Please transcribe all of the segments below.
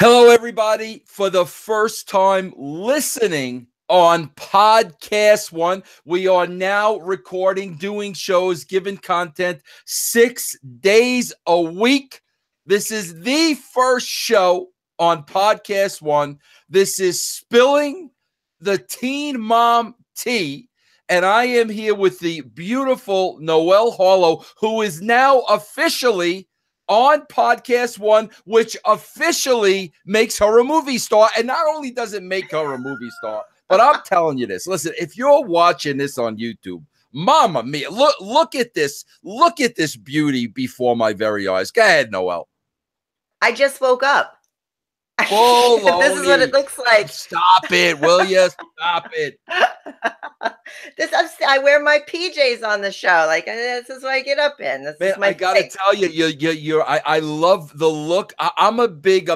Hello, everybody. For the first time listening on Podcast One, we are now recording, doing shows, giving content 6 days a week. This is the first show on Podcast One. This is Spilling the Teen Mom Tea. And I am here with the beautiful Noelle Harlow, who is now officially on Podcast One, which officially makes her a movie star. And not only does it make her a movie star, but I'm telling you this. Listen, if you're watching this on YouTube, Mama Mia, look at this. Look at this beauty before my very eyes. Go ahead, Noelle. I just woke up. This is what it looks like. Stop it, will you? Stop it. I wear my PJs on the show. Like, this is what I get up in. This is my I gotta tell you, I love the look. I'm a big,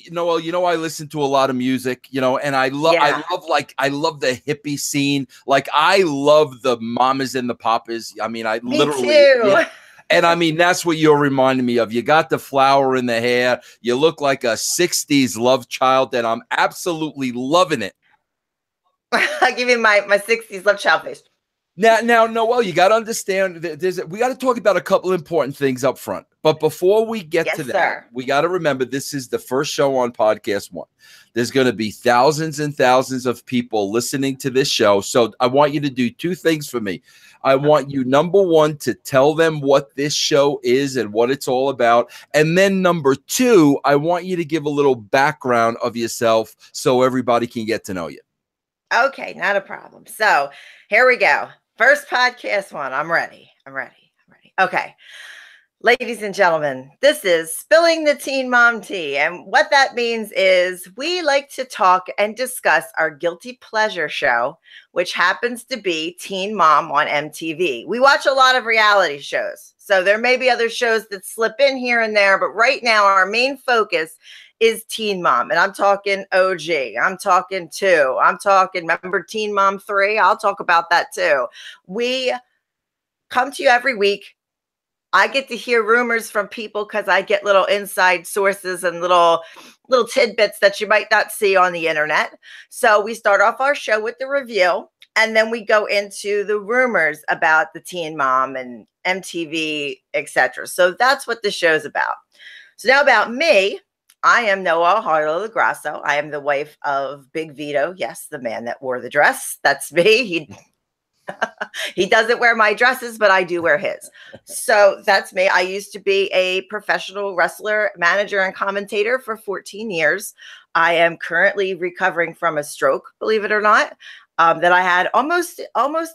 Noelle, I listen to a lot of music, and I love the hippie scene. Like, I love the mamas and the papas. I mean, Me too. Yeah. And I mean, that's what you're reminding me of. You got the flower in the hair. You look like a 60s love child, and I'm absolutely loving it. I'll give you my 60s love child face. Now, Noelle, you got to understand, we got to talk about a couple important things up front. But before we get to that, we got to remember this is the first show on Podcast One. There's going to be thousands and thousands of people listening to this show. So I want you to do two things for me. I want you, number one, to tell them what this show is and what it's all about. And then number two, I want you to give a little background of yourself so everybody can get to know you. Okay, not a problem. So here we go. First Podcast One. I'm ready. Okay. Ladies and gentlemen, this is Spilling the Teen Mom Tea. And what that means is we like to talk and discuss our guilty pleasure show, which happens to be Teen Mom on MTV. We watch a lot of reality shows, so there may be other shows that slip in here and there, but right now our main focus is Teen Mom. And I'm talking OG. I'm talking 2. I'm talking, remember Teen Mom 3? I'll talk about that too. We come to you every week. I get to hear rumors from people because I get little inside sources and little tidbits that you might not see on the internet. So we start off our show with the review, and then we go into the rumors about the Teen Mom and MTV, etc. So that's what the show's about. So now about me, I am Noelle Harlow Grasso. I am the wife of Big Vito. Yes, the man that wore the dress. That's me. He doesn't wear my dresses, but I do wear his. So that's me. I used to be a professional wrestler, manager, and commentator for 14 years. I am currently recovering from a stroke, believe it or not, that I had almost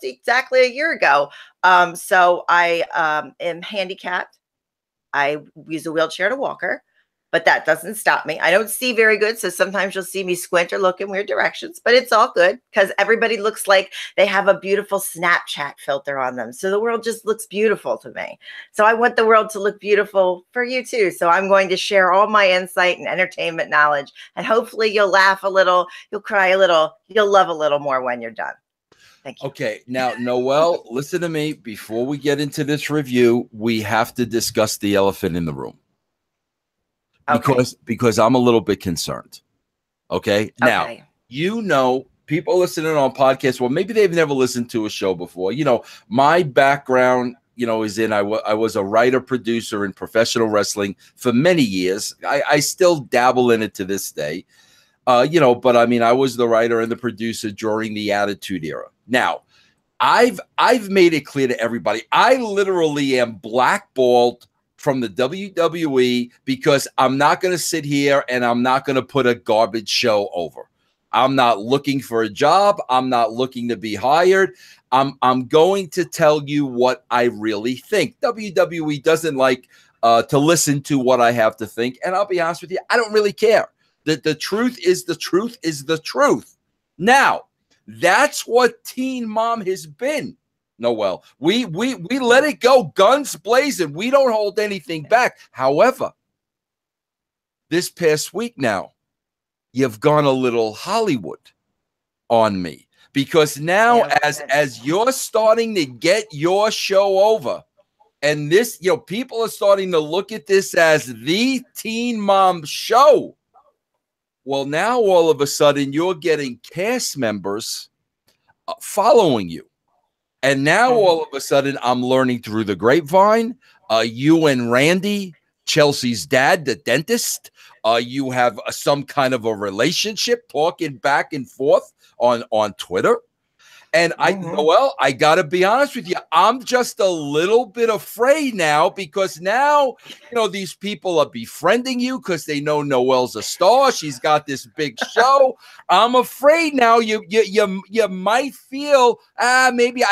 exactly a year ago. So I am handicapped. I use a wheelchair and a walker. But that doesn't stop me. I don't see very good, so sometimes you'll see me squint or look in weird directions. But it's all good because everybody looks like they have a beautiful Snapchat filter on them. So the world just looks beautiful to me. So I want the world to look beautiful for you too. So I'm going to share all my insight and entertainment knowledge. And hopefully you'll laugh a little, you'll cry a little, you'll love a little more when you're done. Thank you. Okay, now, Noelle, listen to me. Before we get into this review, we have to discuss the elephant in the room. Because I'm a little bit concerned. Okay. Now, people listening on podcasts, well, maybe they've never listened to a show before. My background, is I was a writer, producer in professional wrestling for many years. I still dabble in it to this day. But I mean, I was the writer and the producer during the Attitude Era. Now, I've made it clear to everybody, I literally am blackballed from the WWE because I'm not going to sit here and I'm not going to put a garbage show over. I'm not looking for a job. I'm not looking to be hired. I'm going to tell you what I really think. WWE doesn't like to listen to what I have to think. And I'll be honest with you, I don't really care. The truth is the truth is the truth. Now, that's what Teen Mom has been. Noelle, we let it go guns blazing. We don't hold anything back. However, this past week now, you've gone a little Hollywood on me because now as you're starting to get your show over, and this, people are starting to look at this as the Teen Mom show. Well, now all of a sudden you're getting cast members following you. And now all of a sudden I'm learning through the grapevine, you and Randy, Chelsea's dad, the dentist, you have some kind of a relationship talking back and forth on Twitter. And Noel, I got to be honest with you. I'm just a little bit afraid now because now, these people are befriending you because they know Noel's a star. She's got this big show. I'm afraid now you might feel, maybe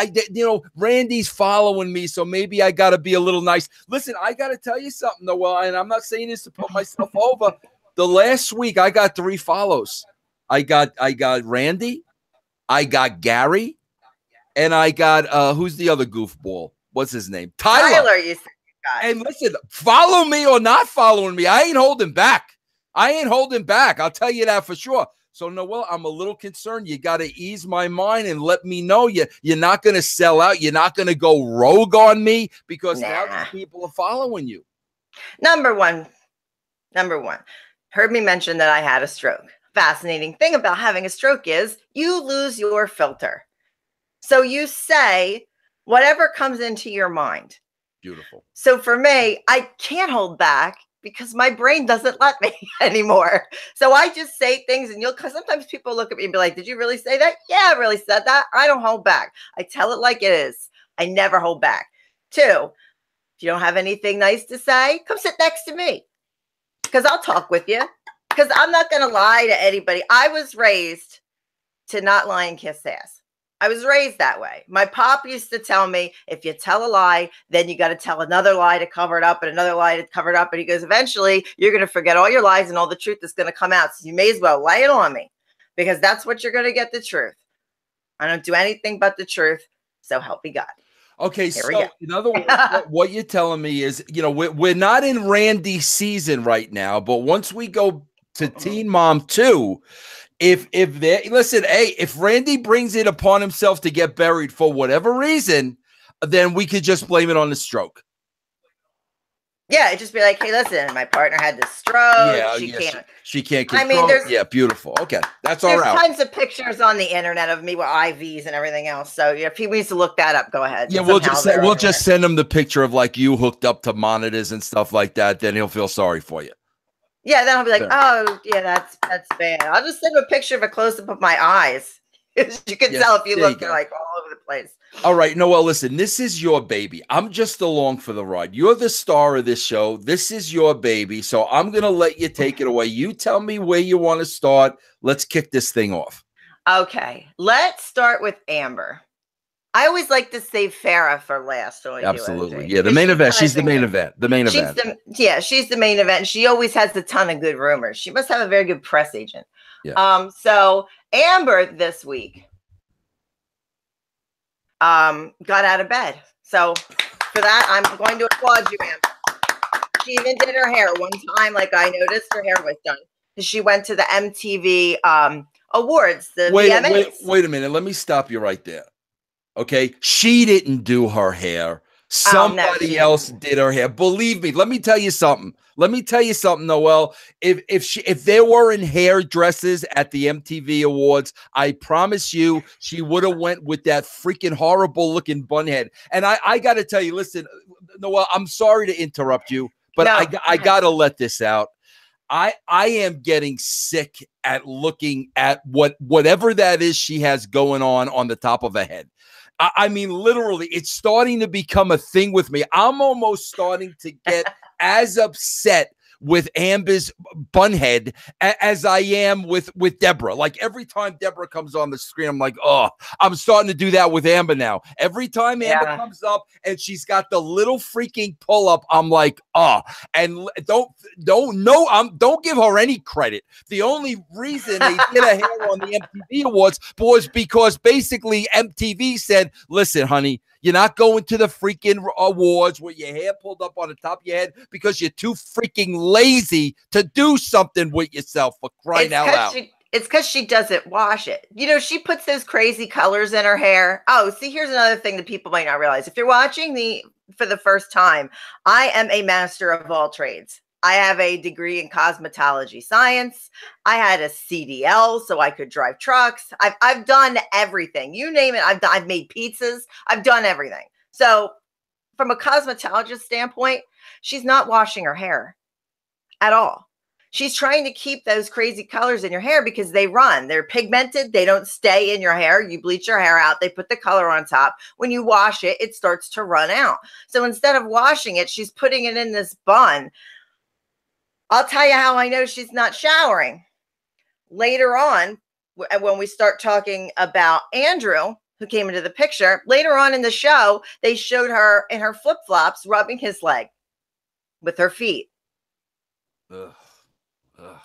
Randy's following me. So maybe I got to be a little nice. Listen, I got to tell you something, Noel, and I'm not saying this to put myself over. The last week I got 3 follows. I got Randy. I got Gary, and I got who's the other goofball? What's his name? Tyler. You said you got. And listen, follow me or not following me, I ain't holding back. I'll tell you that for sure. So Noel, I'm a little concerned. You got to ease my mind and let me know you're not going to sell out. You're not going to go rogue on me because now these people are following you. Number one, heard me mention that I had a stroke. Fascinating thing about having a stroke is you lose your filter. So you say whatever comes into your mind. Beautiful. So for me, I can't hold back because my brain doesn't let me anymore. So I just say things and because sometimes people look at me and be like, did you really say that? Yeah, I really said that. I don't hold back. I tell it like it is. I never hold back. 2, if you don't have anything nice to say, come sit next to me because I'll talk with you. Because I'm not going to lie to anybody. I was raised to not lie and kiss ass. I was raised that way. My pop used to tell me, if you tell a lie, then you got to tell another lie to cover it up and another lie to cover it up. And he goes, eventually, you're going to forget all your lies and all the truth is going to come out. So you may as well lay it on me because that's what you're going to get, the truth. I don't do anything but the truth. So help me God. Okay, so in other words, what you're telling me is, we're not in Randy's season right now, but once we go to Teen Mom 2, if Randy brings it upon himself to get buried for whatever reason, then we could just blame it on the stroke. Yeah, it'd just be like, hey, listen, my partner had this stroke. Yeah, she can't control. Beautiful. Okay, that's all right. There's tons of pictures on the internet of me with IVs and everything else. So if he needs to look that up, go ahead. Yeah, we'll just send him the picture of like you hooked up to monitors and stuff like that. Then he'll feel sorry for you. Yeah, then I'll be like, oh, yeah, that's bad. I'll just send him a picture of a close-up of my eyes. You can tell if you look, they're like all over the place. All right, Noel, listen, this is your baby. I'm just along for the ride. You're the star of this show. This is your baby, so I'm going to let you take it away. You tell me where you want to start. Let's kick this thing off. Okay, let's start with Amber. I always like to save Farrah for last. Absolutely. Yeah, the main event. She's the main event. She's the main event. She always has a ton of good rumors. She must have a very good press agent. Yeah. So Amber this week got out of bed. So for that, I'm going to applaud you, Amber. She even did her hair one time. Like I noticed her hair was done. She went to the MTV Awards. Wait a minute. Let me stop you right there. Okay, she didn't do her hair. Somebody else did her hair. Believe me. Let me tell you something. Noel. If there weren't hairdressers at the MTV Awards, I promise you, she would have went with that freaking horrible looking bun head. And I got to tell you, listen, Noel, I'm sorry to interrupt you, but I got to let this out. I am getting sick at looking at whatever that is she has going on the top of her head. I mean, literally, it's starting to become a thing with me. I'm almost starting to get as upset with Amber's bunhead as I am with Deborah. Like every time Deborah comes on the screen, I'm like, oh, I'm starting to do that with Amber now. Every time Amber comes up and she's got the little freaking pull up, I'm like, oh, and don't give her any credit. The only reason they did a hair on the MTV Awards was because basically MTV said, listen, honey, you're not going to the freaking awards with your hair pulled up on the top of your head because you're too freaking lazy to do something with yourself, for crying out loud. It's because she doesn't wash it. You know, she puts those crazy colors in her hair. Oh, see, here's another thing that people might not realize. If you're watching for the first time, I am a master of all trades. I have a degree in cosmetology science. I had a CDL so I could drive trucks. I've done everything. You name it. I've made pizzas. I've done everything. So from a cosmetologist standpoint, she's not washing her hair at all. She's trying to keep those crazy colors in your hair because they run. They're pigmented. They don't stay in your hair. You bleach your hair out. They put the color on top. When you wash it, it starts to run out. So instead of washing it, she's putting it in this bun. I'll tell you how I know she's not showering. Later on, when we start talking about Andrew, who came into the picture, later on in the show, they showed her in her flip-flops rubbing his leg with her feet. Ugh.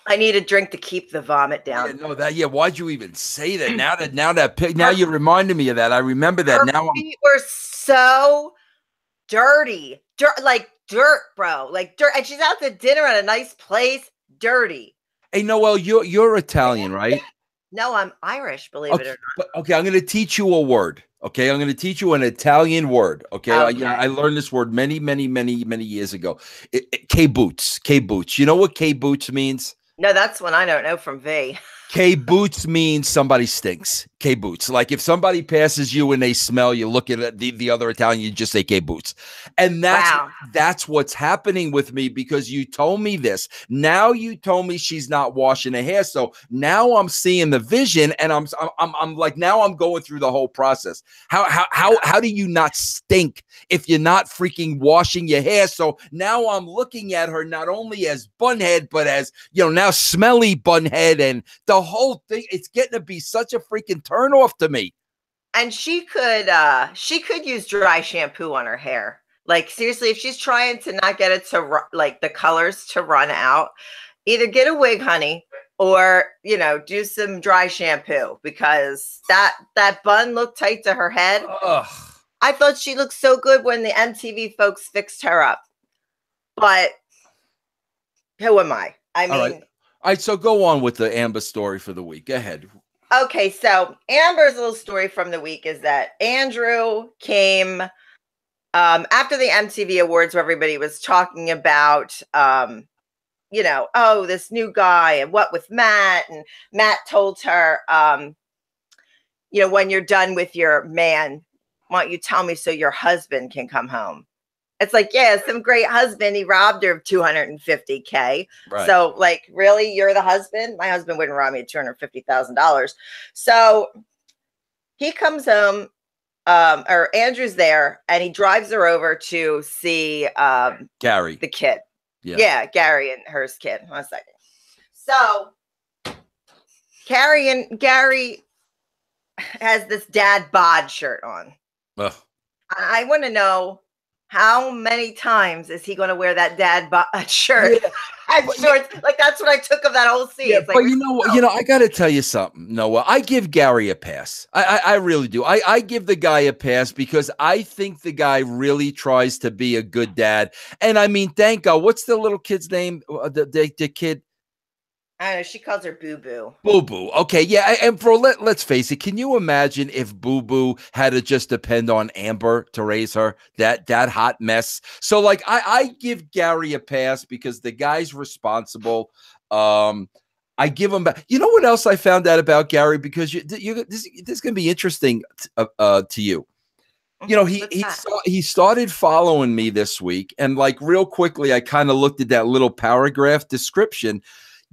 I need a drink to keep the vomit down. Yeah, no, that. Yeah, why'd you even say that? Now you reminded me of that. I remember that. Her feet were so dirty, like dirt, bro, like dirt. And she's out to dinner at a nice place, dirty. Hey, Noelle, you're Italian, right? No, I'm Irish. Believe it or not. Okay, I'm going to teach you a word. Okay, I'm going to teach you an Italian word. Okay, I learned this word many years ago. K boots. You know what K boots means? No, that's one I don't know from V. K boots means somebody stinks. K boots. Like if somebody passes you and they smell, you look at the other Italian, you just say K boots. And that's what's happening with me because you told me this. Now you told me she's not washing her hair. So now I'm seeing the vision and I'm like, now I'm going through the whole process. How do you not stink if you're not freaking washing your hair? So now I'm looking at her not only as bunhead, but as, now smelly bunhead and the whole thing. It's getting to be such a freaking turn off to me. And she could use dry shampoo on her hair. Like seriously, if she's trying to not get it to like the colors to run out, either get a wig, honey, or do some dry shampoo because that bun looked tight to her head. Ugh. I thought she looked so good when the MTV folks fixed her up, but who am I? I mean. All right, so go on with the Amber story for the week. Go ahead. Okay, so Amber's little story from the week is that Andrew came after the MTV Awards where everybody was talking about, this new guy and what with Matt. And Matt told her, when you're done with your man, why don't you tell me so your husband can come home? It's like, yeah, some great husband. He robbed her of $250K. Right. So, like, really, you're the husband? My husband wouldn't rob me of $250,000. So he comes home, or Andrew's there, and he drives her over to see Gary, the kid. Yeah, Gary and her kid. 1 second. So Gary has this dad bod shirt on. Ugh. I want to know. How many times is he going to wear that dad shirt and shorts? Like that's what I took of that whole scene. Yeah, it's like, but I got to tell you something, Noah. I give Gary a pass. I really do. I give the guy a pass because I think the guy really tries to be a good dad. And I mean, thank God. What's the little kid's name? The kid. I don't know. She calls her Boo Boo. Boo Boo. Okay, yeah. And let's face it. Can you imagine if Boo Boo had to just depend on Amber to raise her? That hot mess. So, like, I give Gary a pass because the guy's responsible. I give him back. You know what else I found out about Gary? Because this is going to be interesting to you. He started following me this week, and like real quickly, I kind of looked at that little paragraph description.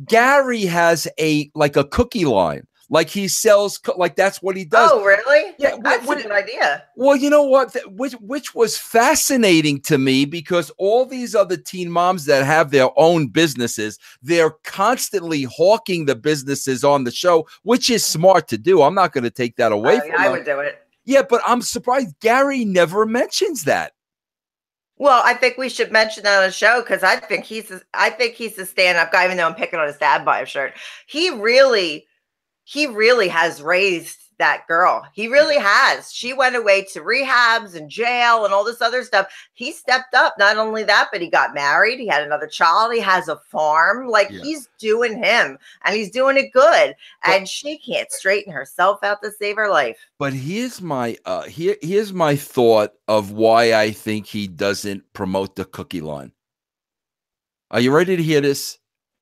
Gary has a cookie line. Like he sells, like that's what he does. Oh, really? Yeah, that's a good idea. Well, you know what? Which was fascinating to me because all these other teen moms that have their own businesses, they're constantly hawking the businesses on the show, which is smart to do. I'm not going to take that away from them. I would do it. Yeah, but I'm surprised Gary never mentions that. Well, I think we should mention that on the show because I think he's a stand-up guy, even though I'm picking on his dad by a shirt. He really has raised that girl. He really has. She went away to rehabs and jail and all this other stuff. He stepped up. Not only that, but he got married. He had another child. He has a farm. He's doing him and he's doing it good. And she can't straighten herself out to save her life. But here's my here's my thought of why I think he doesn't promote the cookie line. Are you ready to hear this?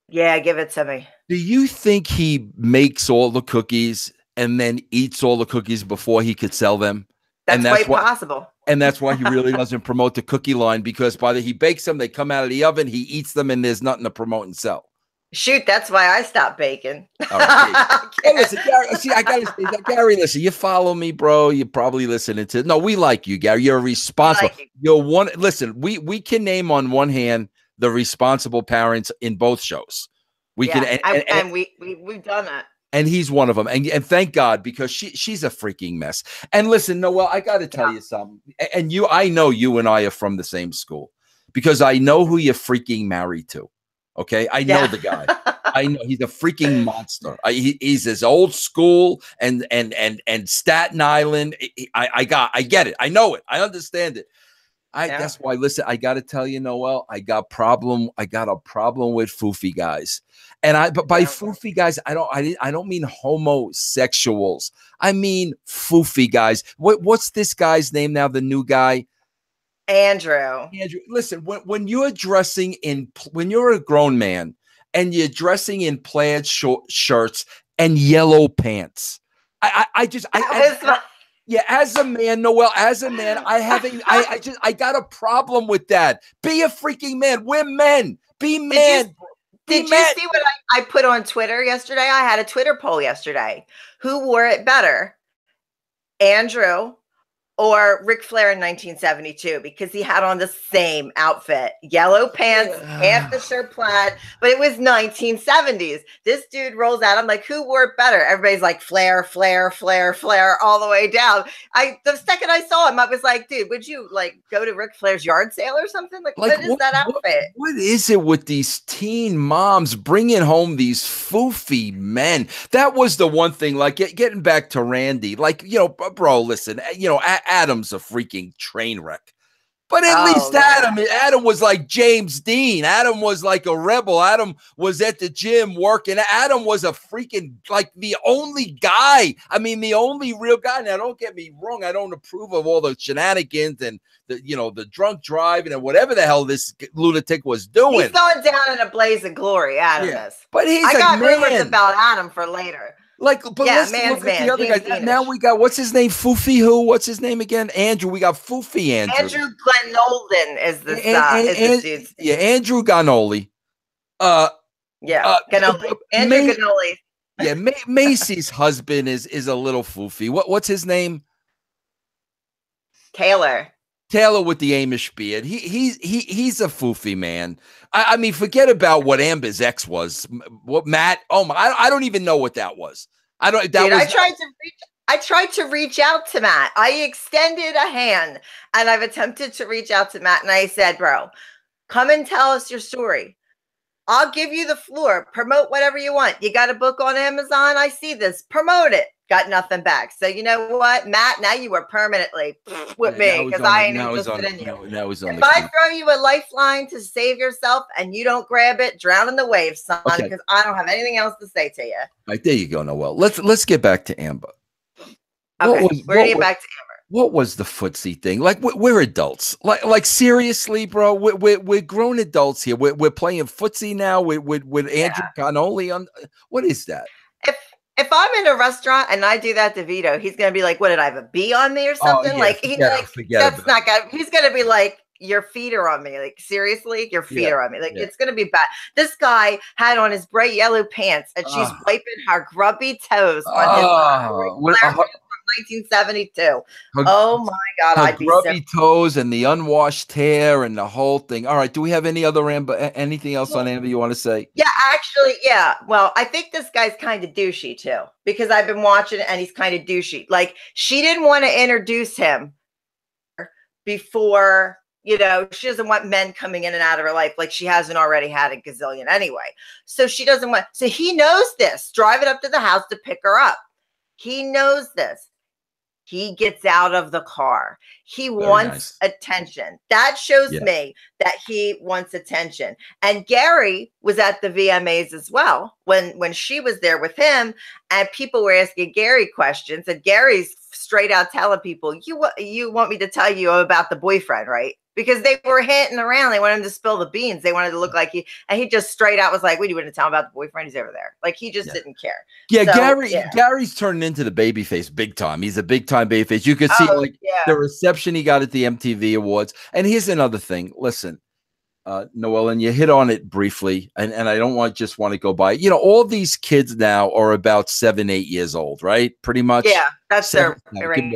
Yeah, give it to me. Do you think he makes all the cookies and then eats all the cookies before he could sell them? That's quite possible. And that's why he really doesn't promote the cookie line, because by the he bakes them, they come out of the oven, he eats them, and there's nothing to promote and sell. Shoot, that's why I stopped baking. All right, hey, listen, Gary, see, I gotta say, Gary, listen, you follow me, bro. You're probably listening to. No, we like you, Gary. You're responsible. You're one. Listen, we can name on one hand the responsible parents in both shows. We can, and we've done that. And he's one of them. And thank God, because she's a freaking mess. And listen, Noelle, I got to tell you something. And I know you and I are from the same school, because I know who you're freaking married to. Okay. I know the guy. I know he's a freaking monster. He's as old school and Staten Island. I get it. I know it. I understand it. That's why, listen, I got to tell you, Noelle, I got a problem with foofy guys. But by foofy guys, I don't mean homosexuals. I mean foofy guys. What's this guy's name now? The new guy? Andrew, listen, when you're dressing when you're a grown man and you're dressing in plaid shirts and yellow pants, yeah, as a man, Noelle, as a man, I got a problem with that. Be a freaking man. We're men. Be man. Did you see what I put on Twitter yesterday? I had a Twitter poll yesterday. Who wore it better, Andrew or Ric Flair in 1972? Because he had on the same outfit, yellow pants, half the shirt plaid, but it was 1970s. This dude rolls out. I'm like, who wore it better? Everybody's like Flair, Flair, Flair, Flair, all the way down. The second I saw him, I was like, dude, would you like go to Ric Flair's yard sale or something? Like what is that outfit? What is it with these teen moms bringing home these foofy men? That was the one thing, like getting back to Randy, like, bro, listen, Adam's a freaking train wreck. But at least Adam was like James Dean. Adam was like a rebel. Adam was at the gym working. Adam was a freaking, like, the only guy. I mean, the only real guy. Now, don't get me wrong. I don't approve of all the shenanigans and the drunk driving and whatever the hell this lunatic was doing. He's going down in a blaze of glory, Adam is. But I got rumors about Adam for later. But let's look at the other guys. Now we got, what's his name? Foofy who? What's his name again? Andrew. We got Foofy Andrew. Andrew Ganolden is the dude's. Yeah, Andrew Ganoli. Ganoli. Andrew Ganoli. Yeah, Macy's husband is a little foofy. What's his name? Taylor with the Amish beard. He's a foofy man. I mean, forget about what Amber's ex was. What Matt? Oh my! I don't even know what that was. I tried to reach out to Matt. I extended a hand, and I've attempted to reach out to Matt, and I said, "Bro, come and tell us your story. I'll give you the floor. Promote whatever you want. You got a book on Amazon? I see this. Promote it." Got nothing back. So you know what, Matt? Now you were permanently with me because I ain't interested in you. If I throw you a lifeline to save yourself and you don't grab it, drown in the waves, son, because I don't have anything else to say to you. All right, there you go, Noelle. Let's get back to Amber. Okay, we're gonna get back to Amber. What was the footsie thing? Like we're adults. Like seriously, bro. We're grown adults here. We're playing footsie now with Andrew Connolly on. What is that? If I'm in a restaurant and I do that to Vito, he's gonna be like, "What, did I have a bee on me or something?" He's gonna be like, "Your feet are on me." Like, seriously, your feet are on me. Like, it's gonna be bad. This guy had on his bright yellow pants, and she's wiping her grubby toes on his from 1972. Oh my God, I'd be grubby toes and the unwashed hair and the whole thing. All right, do we have any other anything else on Amber you want to say? Yeah, actually, yeah. Well, I think this guy's kind of douchey too, because I've been watching it and he's kind of douchey. Like, she didn't want to introduce him before, she doesn't want men coming in and out of her life like she hasn't already had a gazillion anyway. So she doesn't want, so he knows this, driving up to the house to pick her up. He knows this. He gets out of the car. He wants attention. That shows me that he wants attention. And Gary was at the VMAs as well when she was there with him, and people were asking Gary questions, and Gary's straight out telling people, you want me to tell you about the boyfriend, right? because they were hinting around. They wanted him to spill the beans. They wanted to look like he just straight out was like, "What do you want to tell him about the boyfriend? He's over there." Like he just didn't care. Yeah, so, Gary's turning into the babyface big time. He's a big time babyface. You could see the reception he got at the MTV Awards. And here's another thing. Listen, Noelle, and you hit on it briefly, and I don't want to go by. You know, all these kids now are about 7, 8 years old, right? Pretty much. Yeah, that's their range.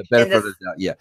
Yeah.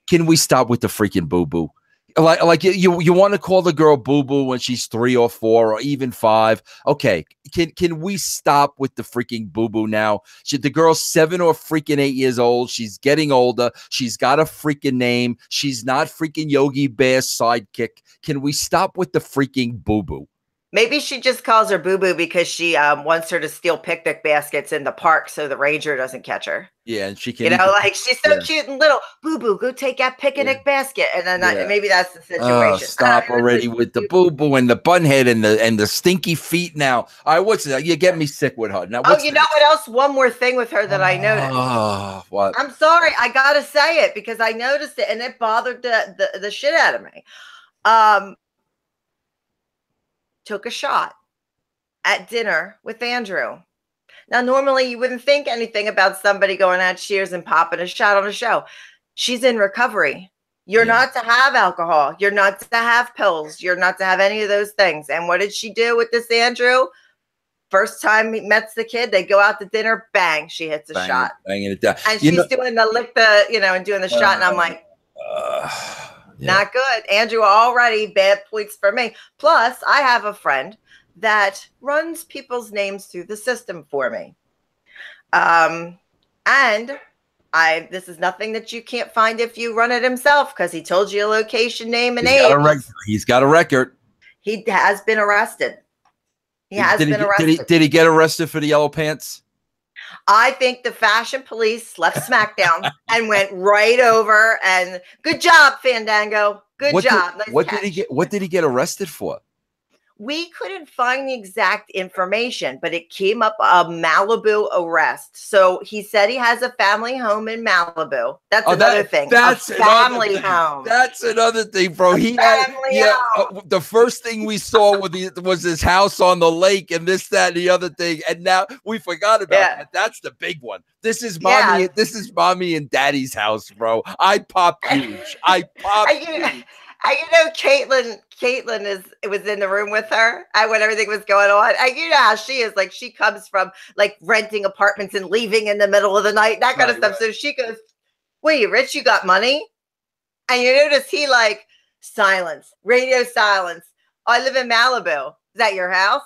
Can we stop with the freaking boo-boo? Like you want to call the girl boo-boo when she's 3 or 4 or even 5. Okay. Can we stop with the freaking boo-boo now? The girl's 7 or freaking 8 years old. She's getting older. She's got a freaking name. She's not freaking Yogi Bear's sidekick. Can we stop with the freaking boo-boo? Maybe she just calls her boo-boo because she wants her to steal picnic baskets in the park so the ranger doesn't catch her. Yeah, and she can, like she's so cute and little. Boo-boo, go take that picnic basket, and then maybe that's the situation. Stop already with the boo-boo and the bun head and the stinky feet. Now, all right, what's that? You get me sick with her. Now, know what else? One more thing with her that I noticed. Oh, what? I'm sorry, I gotta say it because I noticed it and it bothered the shit out of me. Took a shot at dinner with Andrew. Now, normally you wouldn't think anything about somebody going out Cheers and popping a shot on a show. She's in recovery. You're not to have alcohol. You're not to have pills. You're not to have any of those things. And what did she do with this Andrew? First time he met the kid, they go out to dinner, bang, she hits a shot. Banging it down. And she's doing the and doing the shot. And I'm like, not good. Andrew, already bad points for me. Plus, I have a friend that runs people's names through the system for me. And this is nothing that you can't find if you run it himself because he told you a location, name, and age. He's got a record. He has been arrested. Did he get arrested for the yellow pants? I think the fashion police left SmackDown and went right over. And good job, Fandango. Good job. What did he get arrested for? We couldn't find the exact information, but it came up a Malibu arrest. So he said he has a family home in Malibu. That's another thing. That's a family home. That's another thing, bro. The first thing we saw was his house on the lake and this, that, and the other thing. And now we forgot about that. That's the big one. This is mommy. This is mommy and daddy's house, bro. I popped huge. Huge. Caitlin was in the room with her when everything was going on. And you know how she is. Like, she comes from like renting apartments and leaving in the middle of the night, that kind of stuff. So she goes, "Wait, you rich? You got money?" And you notice he silence, radio silence. "Oh, I live in Malibu. Is that your house?"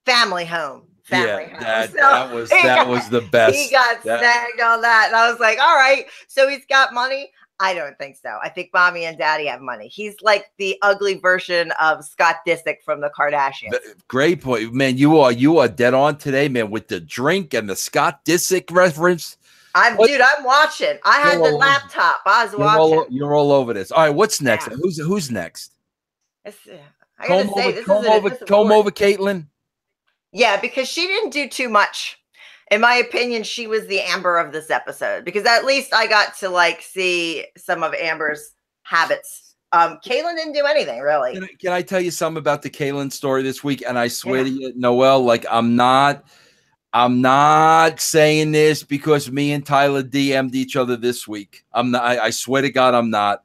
Family home. That was the best. He got snagged on that. And I was like, all right, so he's got money. I don't think so. I think mommy and daddy have money. He's like the ugly version of Scott Disick from the Kardashians. Great point, man. You are dead on today, man, with the drink and the Scott Disick reference. I'm watching. I had the laptop. I was watching. You're all over this. All right, what's next? Yeah. Who's next? Comb over Caitlin. Yeah, because she didn't do too much. In my opinion, she was the Amber of this episode because at least I got to see some of Amber's habits. Caitlin didn't do anything really. Can I tell you something about the Caitlin story this week? And I swear to you, Noelle, I'm not saying this because me and Tyler DM'd each other this week. I'm not. I swear to God, I'm not.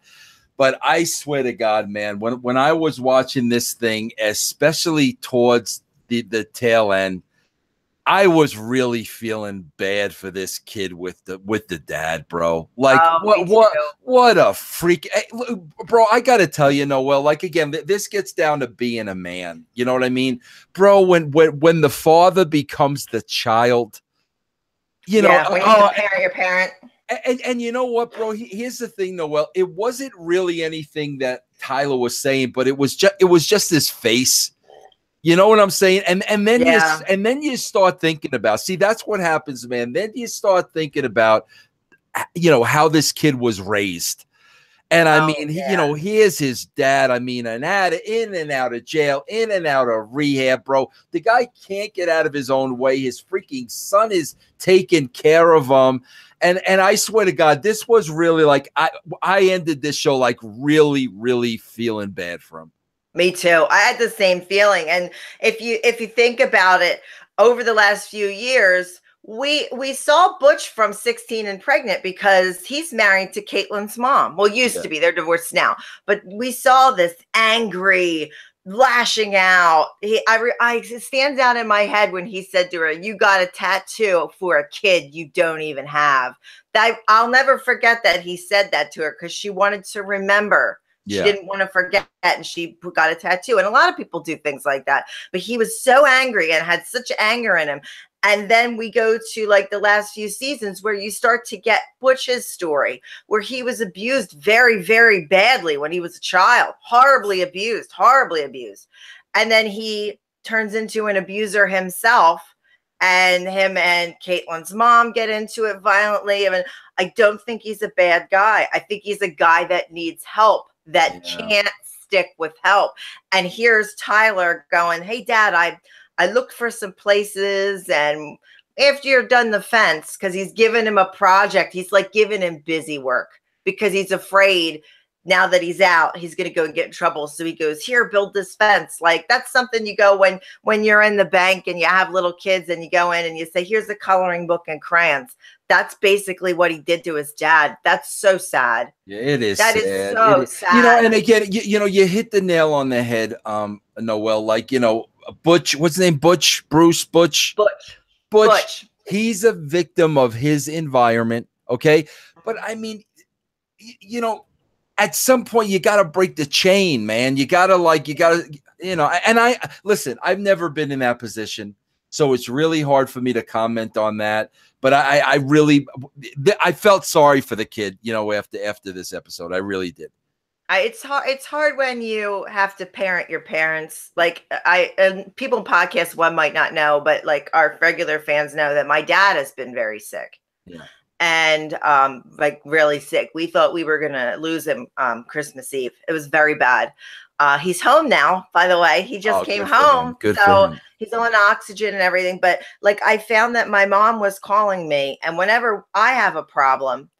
But I swear to God, man, when I was watching this thing, especially towards the tail end, I was really feeling bad for this kid with the dad, bro. What a freak, bro. I gotta tell you, Noelle, again, this gets down to being a man. You know what I mean, bro? When the father becomes the child, when your parent. And you know what, bro? Here's the thing, Noelle. It wasn't really anything that Tyler was saying, but it was just his face. You know what I'm saying? And then you start thinking about, see, that's what happens, man. Then you start thinking about, how this kid was raised. And I mean, here's his dad. I mean, in and out of jail, in and out of rehab, bro. The guy can't get out of his own way. His freaking son is taking care of him. And I swear to God, this was really like I ended this show like really, really feeling bad for him. Me too. I had the same feeling. And if you think about it, over the last few years, we saw Butch from 16 and Pregnant because he's married to Caitlin's mom. Well, used to be. They're divorced now. But we saw this angry, lashing out. It stands out in my head when he said to her, "You got a tattoo for a kid you don't even have." I'll never forget that he said that to her because she wanted to remember. She didn't want to forget, and she got a tattoo. And a lot of people do things like that. But he was so angry and had such anger in him. And then we go to like the last few seasons where you start to get Butch's story, where he was abused very, very badly when he was a child, horribly abused. And then he turns into an abuser himself, and him and Caitlin's mom get into it violently. I mean, I don't think he's a bad guy. I think he's a guy that needs help, that can't stick with help. And here's Tyler going, "Hey, Dad, I looked for some places, and after you're done the fence," because he's giving him a project. He's like giving him busy work because he's afraid now that he's out, he's going to go and get in trouble. So he goes, "Here, build this fence." Like, that's something you go when you're in the bank and you have little kids and you go in and you say, "Here's a coloring book and crayons." That's basically what he did to his dad. That's so sad. Yeah, it is. That sad. is so sad. You know, and again, you hit the nail on the head, Noelle. Like, Butch, what's his name? Butch. He's a victim of his environment. Okay. But I mean, at some point you got to break the chain, man. You got to, and listen, I've never been in that position. So it's really hard for me to comment on that. But I felt sorry for the kid, after this episode. I really did. It's hard when you have to parent your parents. Like, and people in podcast one might not know, but like our regular fans know that my dad has been very sick. Yeah. And like really sick. We thought we were gonna lose him Christmas Eve. It was very bad. He's home now, by the way. He just came home. Good for him. He's on oxygen and everything. But like, I found that my mom was calling me, and whenever I have a problem,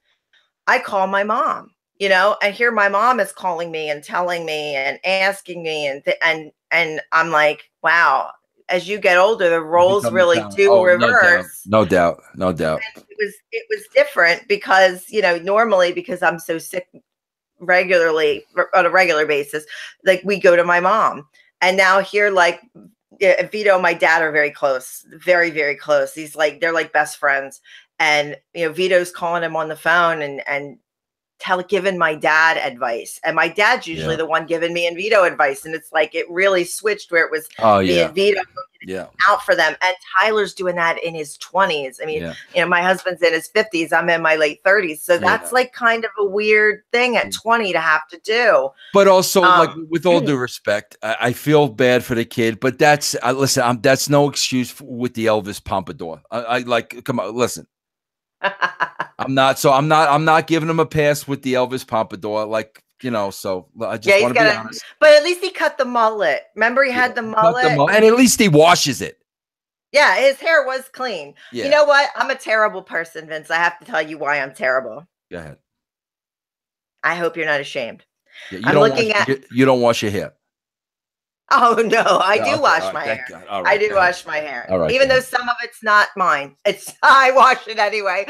I call my mom. I hear my mom is calling me and telling me and asking me, and I'm like, wow. As you get older, the roles really do reverse. No doubt. And it was different because normally, because I'm so sick regularly on a regular basis, like we go to my mom, and now here, like Vito and my dad are very close, very, very close. They're like best friends, and Vito's calling him on the phone and giving my dad advice, and my dad's usually the one giving me and Vito advice, and it's like it really switched where it was me and Vito out for them, and Tyler's doing that in his 20s. I mean, my husband's in his 50s, I'm in my late 30s, so that's like kind of a weird thing at 20 to have to do. But also, like, with all due respect, I feel bad for the kid, but that's listen, that's no excuse with the Elvis Pompadour. I like, come on, listen. I'm not giving him a pass with the Elvis Pompadour, like, so I just want to be honest. But at least he cut the mullet. Remember, he had the mullet, and at least he washes it. Yeah, his hair was clean. Yeah. You know what? I'm a terrible person, Vince. I have to tell you why I'm terrible. Go ahead. I hope you're not ashamed. Yeah, you don't wash your hair. Oh no, I do wash my hair. Right, I do wash my hair, even though some of it's not mine. I wash it anyway.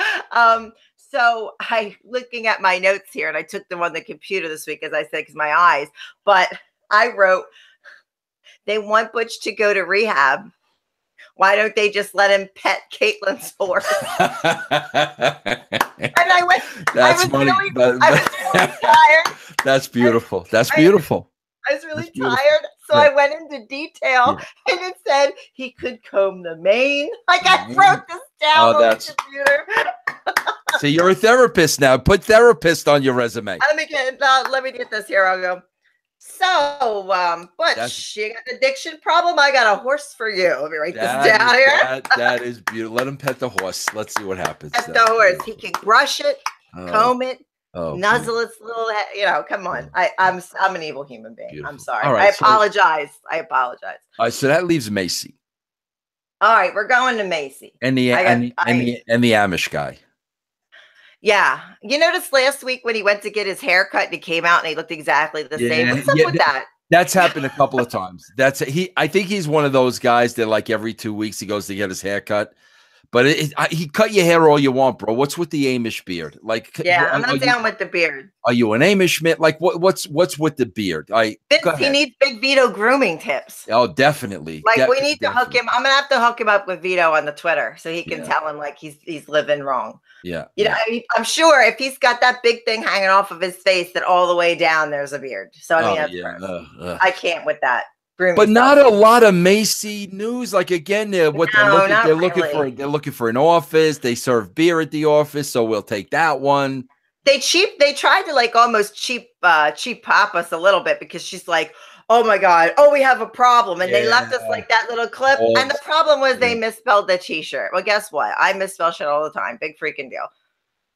So I looking at my notes here, and I took them on the computer this week, as I said, because my eyes. But I wrote, they want Butch to go to rehab. Why don't they just let him pet Caitlin's horse? And I went. That's funny. I was really tired. That's beautiful. That's beautiful. I was really tired. So I went into detail, and it said he could comb the mane. Like, I wrote this down on the computer. So you're a therapist now. Put therapist on your resume. Let me get this here. I'll go. So, Butch, you got an addiction problem? I got a horse for you. Let me write this down here. That is beautiful. Let him pet the horse. Let's see what happens. Pet the horse. He can brush it, comb it. Nuzzle its little head, come on. I'm an evil human being. Beautiful. I'm sorry. Right, I apologize. All right, so that leaves Maci. All right, we're going to Maci. And the Amish guy. Yeah. You noticed last week when he went to get his hair cut and he came out and he looked exactly the same. What's up with that? That's happened a couple of times. I think he's one of those guys that like every 2 weeks he goes to get his hair cut. But he cut your hair all you want, bro. What's with the Amish beard? Like, yeah, I'm not down with the beard. Are you an Amish man? Like, what's with the beard? He needs Big Vito grooming tips. Oh, definitely. Like, we need to hook him. I'm gonna have to hook him up with Vito on the Twitter so he can tell him like he's living wrong. Yeah. You know, I mean, I'm sure if he's got that big thing hanging off of his face that all the way down there's a beard. So I mean, I can't with that. But not a lot of Maci news. Like again, they're looking for an office. They serve beer at the office, so we'll take that one. They tried to like almost cheap pop us a little bit because she's like, oh my God, we have a problem. And they left us like that little clip. And the problem was they misspelled the t-shirt. Well, guess what? I misspell shit all the time. Big freaking deal.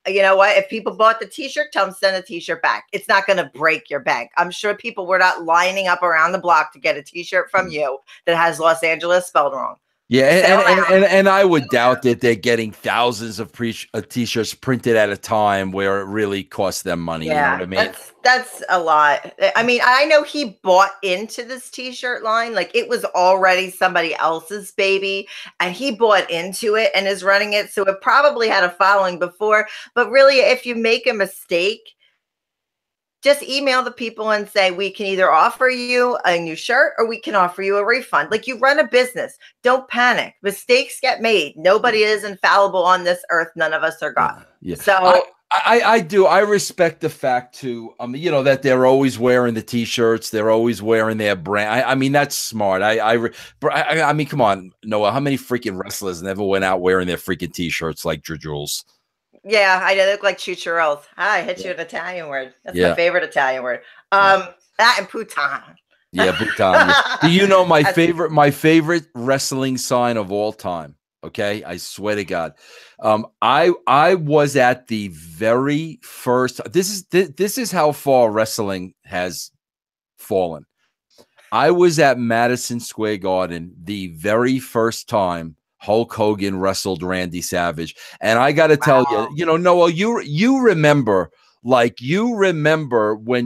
You know what? If people bought the t-shirt, tell them send the t-shirt back. It's not going to break your bank. I'm sure people were not lining up around the block to get a t-shirt from you that has Los Angeles spelled wrong. Yeah, and I would doubt that they're getting thousands of t-shirts printed at a time where it really costs them money. Yeah, you know what I mean? That's a lot. I mean, I know he bought into this t-shirt line. Like it was already somebody else's baby and he bought into it and is running it. So it probably had a following before. But really, if you make a mistake, just email the people and say, we can either offer you a new shirt or we can offer you a refund. Like you run a business. Don't panic. Mistakes get made. Nobody is infallible on this earth. None of us are God. Yeah. So I do. I respect the fact too, you know, that they're always wearing the t-shirts. They're always wearing their brand. I mean, that's smart. I mean, come on, Noah, how many freaking wrestlers never went out wearing their freaking t-shirts like Jules? Yeah, I know. They look like chicharros. I hit you an Italian word. That's my favorite Italian word. That and putain. Yeah, putain. Yeah. Do you know my favorite wrestling sign of all time? Okay, I swear to God. I was at the very first. This is how far wrestling has fallen. I was at Madison Square Garden the very first time Hulk Hogan wrestled Randy Savage. And I got to tell you, you know, Noah, you remember when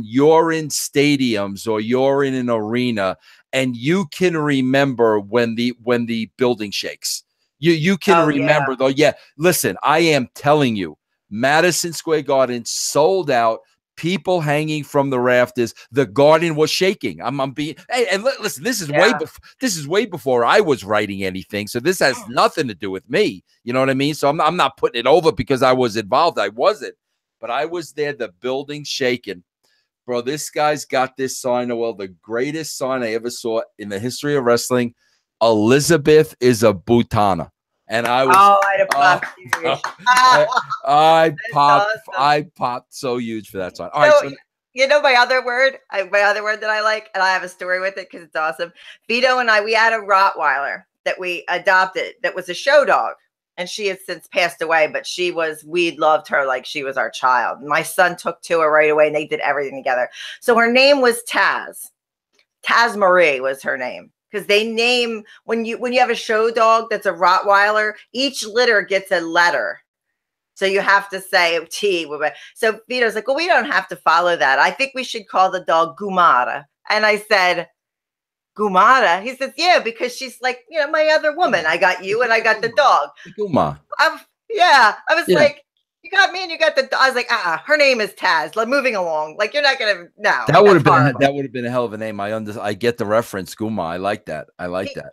you're in stadiums or you're in an arena and you can remember when the building shakes. You can remember though. Yeah, listen, I am telling you, Madison Square Garden sold out. People hanging from the rafters. The garden was shaking. I'm being. Hey, and listen, this is way before I was writing anything. So this has nothing to do with me. You know what I mean? So I'm not putting it over because I was involved. I wasn't, but I was there. The building shaking, bro. This guy's got this sign. Well, the greatest sign I ever saw in the history of wrestling. Elizabeth is a Butana. And I was I popped so huge for that song. All right, so you know my other word that I like, and I have a story with it because it's awesome. Vito and we had a Rottweiler that we adopted that was a show dog, and she has since passed away, but we loved her like she was our child. My son took to her right away, and they did everything together. So her name was Taz. Taz Marie was her name. Because they name when you have a show dog that's a Rottweiler, each litter gets a letter. So you have to say T. So Vito's like, well, we don't have to follow that. I think we should call the dog Gumara. And I said, Gumara? He says, yeah, because she's like, you know, my other woman. I got you and I got the dog. Guma. I was like, you got me and you got the. I was like, her name is Taz. Like moving along. Like you're not gonna. No, that would have been a hell of a name. I get the reference, Guma. I like that.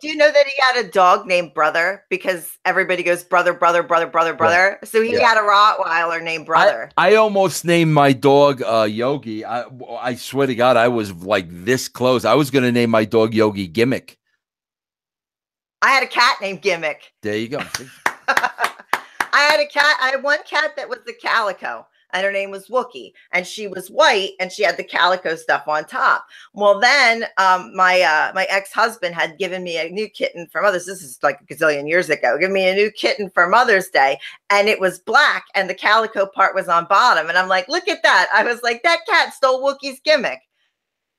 Do you know that he had a dog named Brother because everybody goes brother. Yeah. So he had a Rottweiler named Brother. I almost named my dog Yogi. I swear to God, I was like this close. I was gonna name my dog Yogi Gimmick. I had a cat named Gimmick. There you go. I had one cat that was the calico, and her name was Wookie, and she was white, and she had the calico stuff on top. Well, then my ex-husband had given me a new kitten for Mother's. This is like a gazillion years ago. Give me a new kitten for Mother's Day, and it was black, and the calico part was on bottom. And I'm like, look at that! I was like, that cat stole Wookie's gimmick.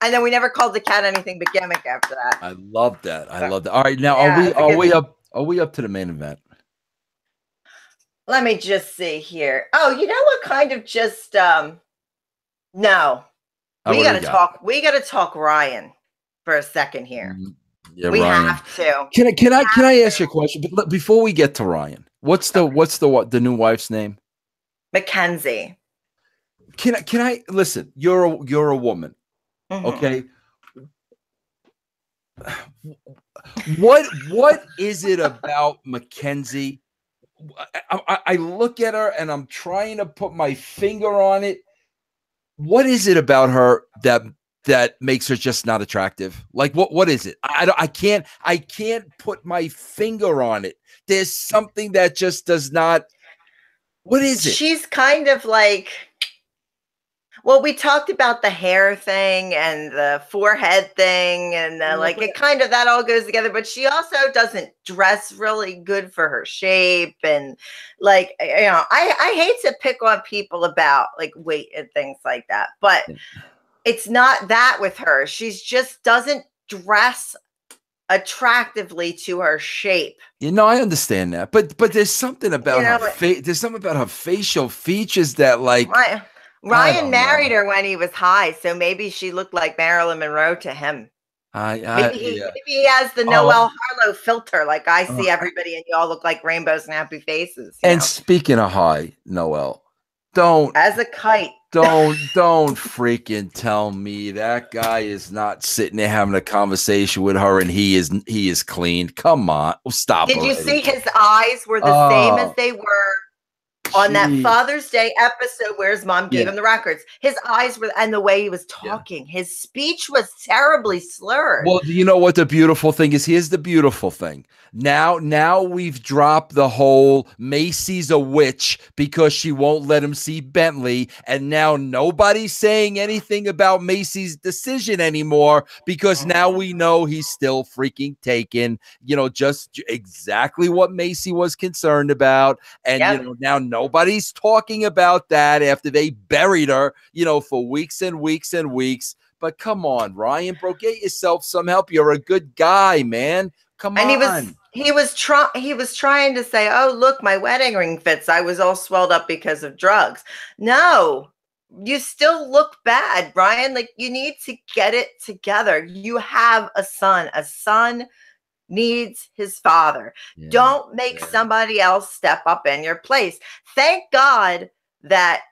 And then we never called the cat anything but Gimmick after that. I love that. All right, now are we up to the main event? Let me just see here. Oh, you know what kind of just no. We gotta talk. We gotta talk Ryan for a second here. Yeah, we Ryan. have to. Can I ask you a question? But before we get to Ryan, what's the new wife's name? Mackenzie. Can I listen? You're a woman, okay? What is it about Mackenzie? I look at her and I'm trying to put my finger on it. What is it about her that makes her just not attractive? Like what is it? I can't put my finger on it. There's something that just does not. What is it? She's kind of like, well, we talked about the hair thing and the forehead thing, and like it kind of, that all goes together. But she also doesn't dress really good for her shape, and like, you know, I hate to pick on people about like weight and things like that, but it's not that with her. She's just doesn't dress attractively to her shape. You know, I understand that, but there's something about her face. There's something about her facial features that, like, Ryan married her when he was high, so maybe she looked like Marilyn Monroe to him. Maybe he has the Noel Harlow filter, like I see everybody, and you all look like rainbows and happy faces. And speaking of high, Noel, don't as a kite. Don't freaking tell me that guy is not sitting there having a conversation with her and he is clean. Come on, stop. Did you see his eyes were the same as they were on that Father's Day episode where his mom gave him the records? His eyes were, and the way he was talking, his speech was terribly slurred. Well, you know what the beautiful thing is? Here's the beautiful thing. Now we've dropped the whole Maci's a witch because she won't let him see Bentley, and now nobody's saying anything about Maci's decision anymore because now we know he's still freaking taken. You know, just exactly what Maci was concerned about, and you know, now nobody's talking about that after they buried her, you know, for weeks and weeks and weeks. But come on, Ryan, bro, get yourself some help. You're a good guy, man. Come on. And he was trying to say, "Oh, look, my wedding ring fits. I was all swelled up because of drugs." No, you still look bad, Ryan. Like, you need to get it together. You have a son. A son needs his father. Don't make somebody else step up in your place. Thank God that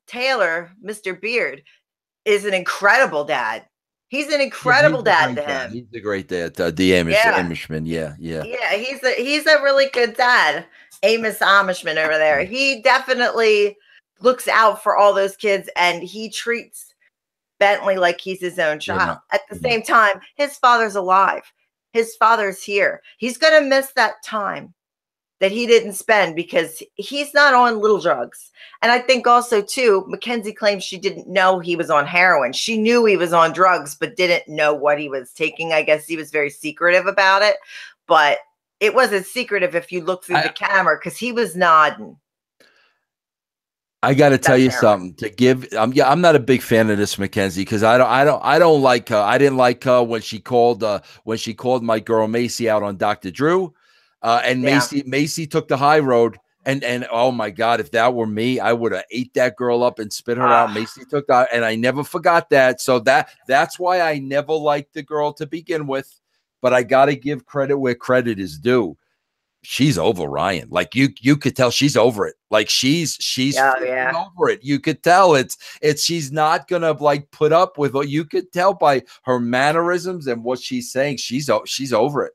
Taylor, Mr. Beard, is an incredible dad. He's an incredible dad to him. He's a great dad. The Amishman. Yeah. He's a really good dad. Amos Amishman over there. He definitely looks out for all those kids, and he treats Bentley like he's his own child. At the same time, his father's alive. His father's here. He's going to miss that time that he didn't spend because he's not on little drugs. And I think also, too, Mackenzie claims she didn't know he was on heroin. She knew he was on drugs, but didn't know what he was taking. I guess he was very secretive about it. But it wasn't secretive if you look through the camera, because he was nodding. I got to tell you something to give. I'm not a big fan of this Mackenzie because I don't like her. I didn't like her when she called my girl Maci out on Dr. Drew, and Maci took the high road. And oh my God, if that were me, I would have ate that girl up and spit her out. Maci took that, and I never forgot that. So that's why I never liked the girl to begin with. But I got to give credit where credit is due. She's over Ryan. Like you could tell she's over it. Like she's over it. You could tell it's she's not gonna like put up with what you could tell by her mannerisms and what she's saying. She's over it.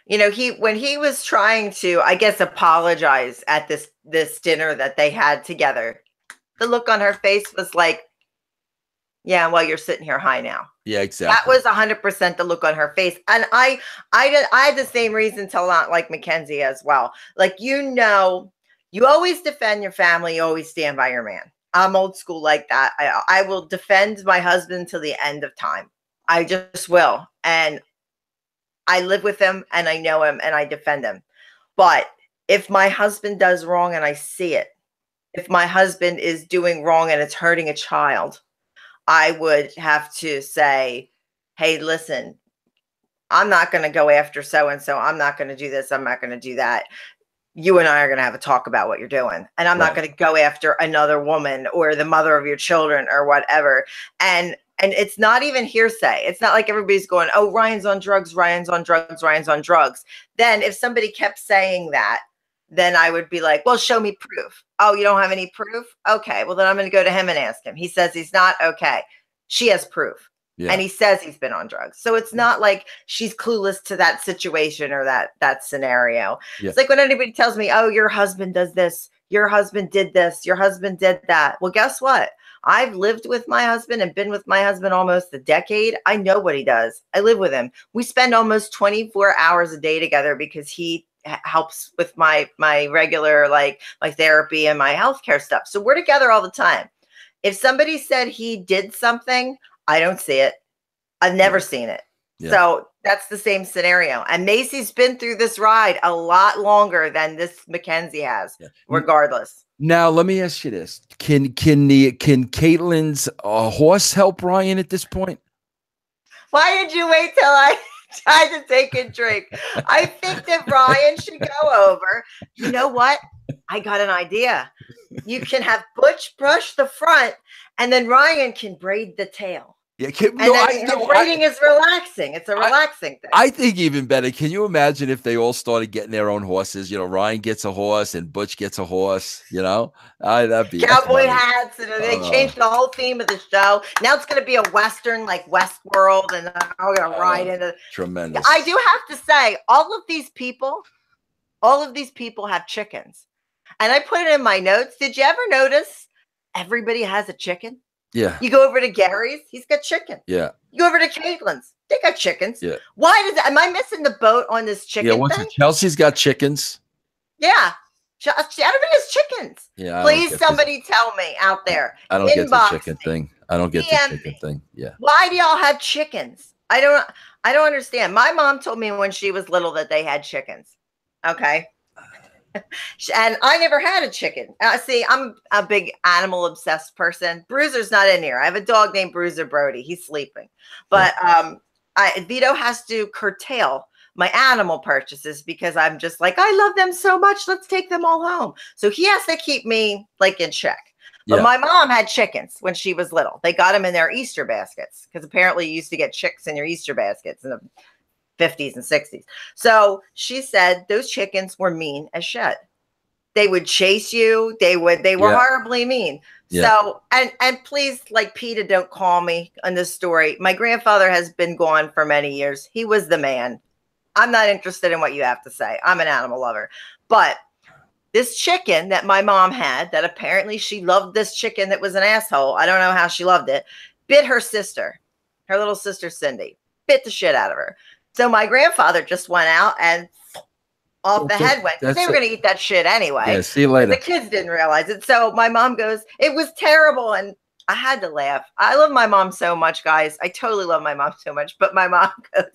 You know, when he was trying to, I guess, apologize at this dinner that they had together, the look on her face was like, yeah, well, you're sitting here high now. Yeah, exactly. That was 100% the look on her face. And I had the same reason to not like Mackenzie as well. Like, you know, you always defend your family. You always stand by your man. I'm old school like that. I will defend my husband till the end of time. I just will. And I live with him and I know him and I defend him. But if my husband does wrong and I see it, if my husband is doing wrong and it's hurting a child, I would have to say, hey, listen, I'm not going to go after so-and-so. I'm not going to do this. I'm not going to do that. you and I are going to have a talk about what you're doing. And I'm not going to go after another woman or the mother of your children or whatever. And it's not even hearsay. It's not like everybody's going, oh, Ryan's on drugs, Ryan's on drugs, Ryan's on drugs. Then if somebody kept saying that, then I would be like, well, show me proof. Oh, you don't have any proof? Okay. Well, then I'm going to go to him and ask him. He says he's not. Okay. She has proof. Yeah. And he says he's been on drugs. So it's not like she's clueless to that situation or that scenario. Yeah. It's like when anybody tells me, oh, your husband does this, your husband did this, your husband did that. Well, guess what? I've lived with my husband and been with my husband almost a decade. I know what he does. I live with him. We spend almost 24 hours a day together because he helps with my regular, like my therapy and my healthcare stuff. So we're together all the time. If somebody said he did something, I don't see it. I've never seen it. Yeah. So that's the same scenario. And Maci's been through this ride a lot longer than this Mackenzie has, regardless. Now, let me ask you this. Can Caitlin's horse help Ryan at this point? Why did you wait till I tried to take a drink? I think that Ryan should go over. You know what? I got an idea. You can have Butch brush the front, and then Ryan can braid the tail. Yeah, braiding is relaxing. It's a relaxing thing. I think even better. Can you imagine if they all started getting their own horses? You know, Ryan gets a horse and Butch gets a horse. You know, that'd be cowboy hats, and they changed the whole theme of the show. Now it's going to be a Western, like Westworld, and I'm going to ride into. Tremendous. I do have to say, all of these people have chickens, and I put it in my notes. Did you ever notice everybody has a chicken? Yeah. You go over to Gary's, he's got chicken. Yeah. You go over to Caitlin's, they got chickens. Yeah. Why does that? Am I missing the boat on this chicken thing? Chelsea's got chickens. Yeah. Everybody has chickons. Yeah. Please, somebody tell me out there. I don't get the chicken thing. I don't get the chicken thing. Yeah. Why do y'all have chickens? I don't understand. My mom told me when she was little that they had chickens. Okay. And I never had a chicken. See, I'm a big animal obsessed person. Bruiser's not in here. I have a dog named Bruiser Brody. He's sleeping. But Vito has to curtail my animal purchases because I'm just like, I love them so much. Let's take them all home. So he has to keep me like in check. But my mom had chickens when she was little. They got them in their Easter baskets because apparently you used to get chicks in your Easter baskets in the 50s and 60s. So she said those chickens were mean as shit. They would chase you. They were horribly mean. Yeah. So, and please, like PETA, don't call me on this story. My grandfather has been gone for many years. He was the man. I'm not interested in what you have to say. I'm an animal lover. But this chicken that my mom had, that apparently she loved this chicken that was an asshole. I don't know how she loved it. Bit her sister, her little sister, Cindy, bit the shit out of her. So my grandfather just went out and off the head went. They were going to eat that shit anyway. Yeah, see you later. The kids didn't realize it. So my mom goes, it was terrible. And I had to laugh. I love my mom so much, guys. I totally love my mom so much. But my mom goes,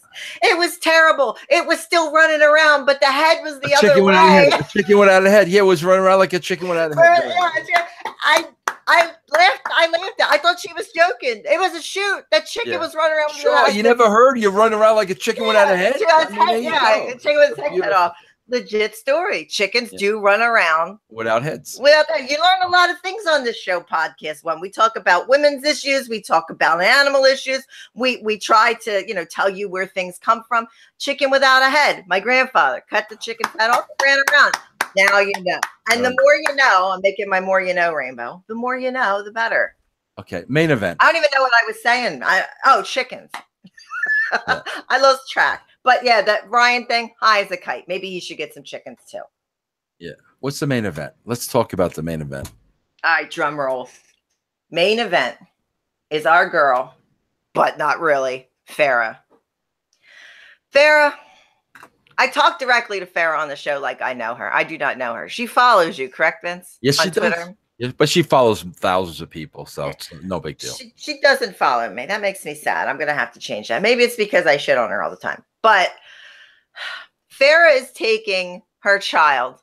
it was terrible. It was still running around, but the head was the other way. The chicken went out of the head. Yeah, it was running around like a chicken went out of the head. I laughed. I thought she was joking. It was a shoot. That chicken was running around. Sure, you never heard you running around like a chicken went out of the head? A chicken with its head off. Legit story. Chickens do run around without heads. Without that, you learn a lot of things on this show, podcast one. We talk about women's issues. We talk about animal issues. We try to tell you where things come from. Chicken without a head. My grandfather cut the chicken's head off, ran around. Now you know. And the more you know, I'm making my more you know rainbow. The more you know, the better. Okay, main event. I don't even know what I was saying. Chickens. Yeah. I lost track. But yeah, that Ryan thing, high as a kite. Maybe you should get some chickens too. Yeah. What's the main event? Let's talk about the main event. All right, drum roll. Main event is our girl, but not really, Farrah. Farrah, I talk directly to Farrah on the show like I know her. I do not know her. She follows you, correct, Vince? Yes, she does. Yeah, but she follows thousands of people, so it's no big deal. She doesn't follow me. That makes me sad. I'm going to have to change that. Maybe it's because I shit on her all the time. But Farrah is taking her child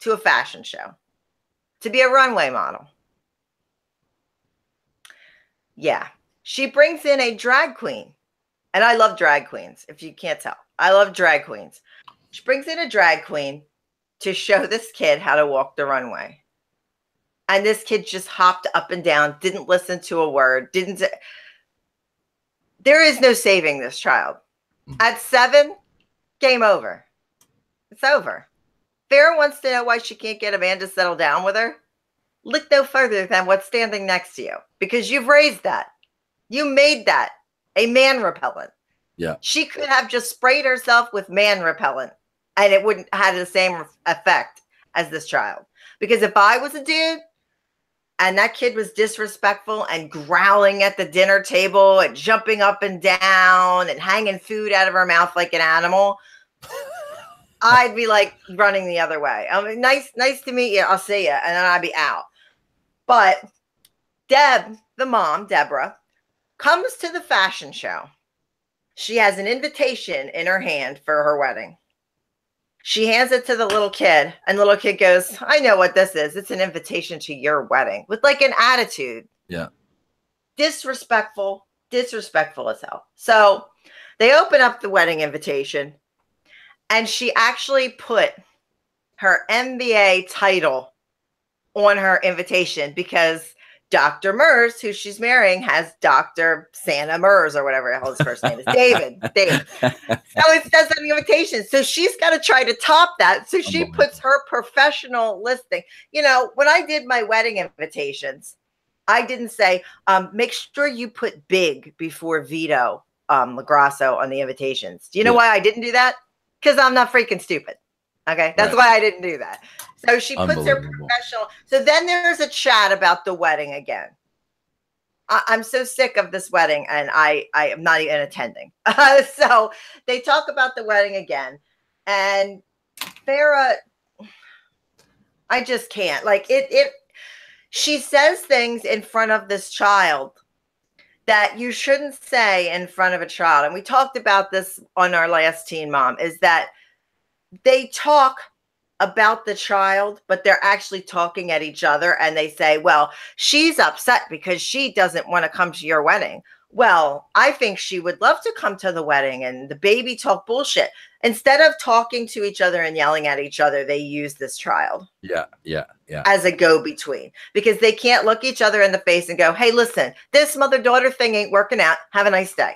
to a fashion show to be a runway model. Yeah. She brings in a drag queen. And I love drag queens, if you can't tell. I love drag queens. She brings in a drag queen to show this kid how to walk the runway. And this kid just hopped up and down, didn't listen to a word, there is no saving this child. At 7, game over. It's over. Farrah wants to know why she can't get a man to settle down with her. Look no further than what's standing next to you, because you've raised that. You made that a man repellent. Yeah. She could have just sprayed herself with man repellent and it wouldn't have the same effect as this child. Because if I was a dude and that kid was disrespectful and growling at the dinner table and jumping up and down and hanging food out of her mouth like an animal, I'd be like running the other way. I mean, nice to meet you. I'll see you. And then I'd be out. But Deb, the mom, Deborah, comes to the fashion show. She has an invitation in her hand for her wedding. She hands it to the little kid, and the little kid goes, I know what this is. It's an invitation to your wedding, with like an attitude. Yeah. Disrespectful as hell. So they open up the wedding invitation, and she actually put her MBA title on her invitation because Dr. Mers, who she's marrying, has Dr. Santa Mers or whatever the hell his first name is. David. So it says on the invitation. So she's got to try to top that. So she puts her professional listing. You know, when I did my wedding invitations, I didn't say, make sure you put big before Vito LaGrasso on the invitations. Do you know why I didn't do that? Because I'm not freaking stupid. Okay, that's why I didn't do that. So she puts her professional. So then there's a chat about the wedding again. I'm so sick of this wedding, and I am not even attending. So they talk about the wedding again, and Farrah, I just can't. Like it. She says things in front of this child that you shouldn't say in front of a child. And we talked about this on our last Teen Mom, is that they talk about the child, but they're actually talking at each other, and they say, well, she's upset because she doesn't want to come to your wedding. Well, I think she would love to come to the wedding, and the baby talk bullshit. Instead of talking to each other and yelling at each other, they use this child. Yeah. As a go-between, because they can't look each other in the face and go, hey, listen, this mother-daughter thing ain't working out. Have a nice day.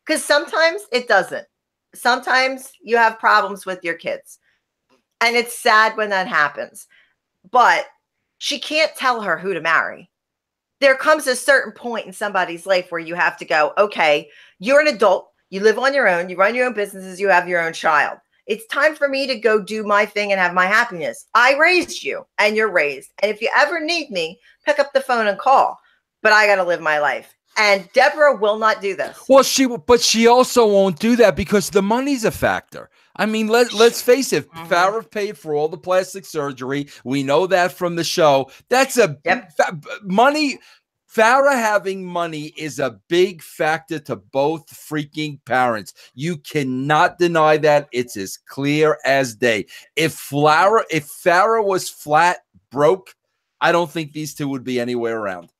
Because sometimes it doesn't. Sometimes you have problems with your kids. And it's sad when that happens. But she can't tell her who to marry. There comes a certain point in somebody's life where you have to go, okay, you're an adult. You live on your own. You run your own businesses. You have your own child. It's time for me to go do my thing and have my happiness. I raised you, and you're raised. And if you ever need me, pick up the phone and call. But I got to live my life. And Deborah will not do this. Well, she also won't do that because the money's a factor. I mean, let's face it. Farrah paid for all the plastic surgery. We know that from the show. That's money. Farrah having money is a big factor to both freaking parents. You cannot deny that. It's as clear as day. If Farrah was flat broke, I don't think these two would be anywhere around.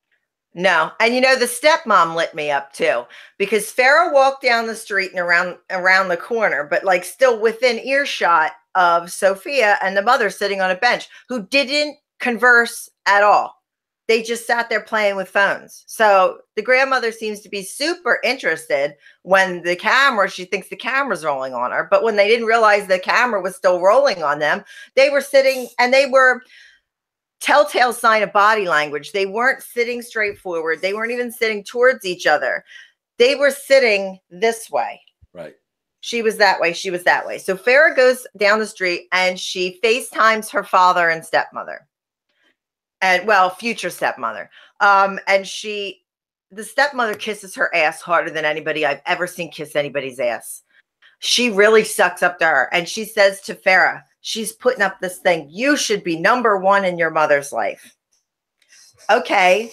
No. And you know, the stepmom lit me up too, because Farrah walked down the street and around the corner, but like still within earshot of Sophia and the mother sitting on a bench who didn't converse at all. They just sat there playing with phones. So the grandmother seems to be super interested when she thinks the camera's rolling on her. But when they didn't realize the camera was still rolling on them, they were sitting, and they were telltale sign of body language. They weren't sitting straight forward. They weren't even sitting towards each other. They were sitting this way. Right. She was that way. She was that way. So Farrah goes down the street and she FaceTimes her father and stepmother. And future stepmother. And the stepmother kisses her ass harder than anybody I've ever seen kiss anybody's ass. She really sucks up to her. And she says to Farrah, she's putting up this thing, you should be number one in your mother's life. Okay.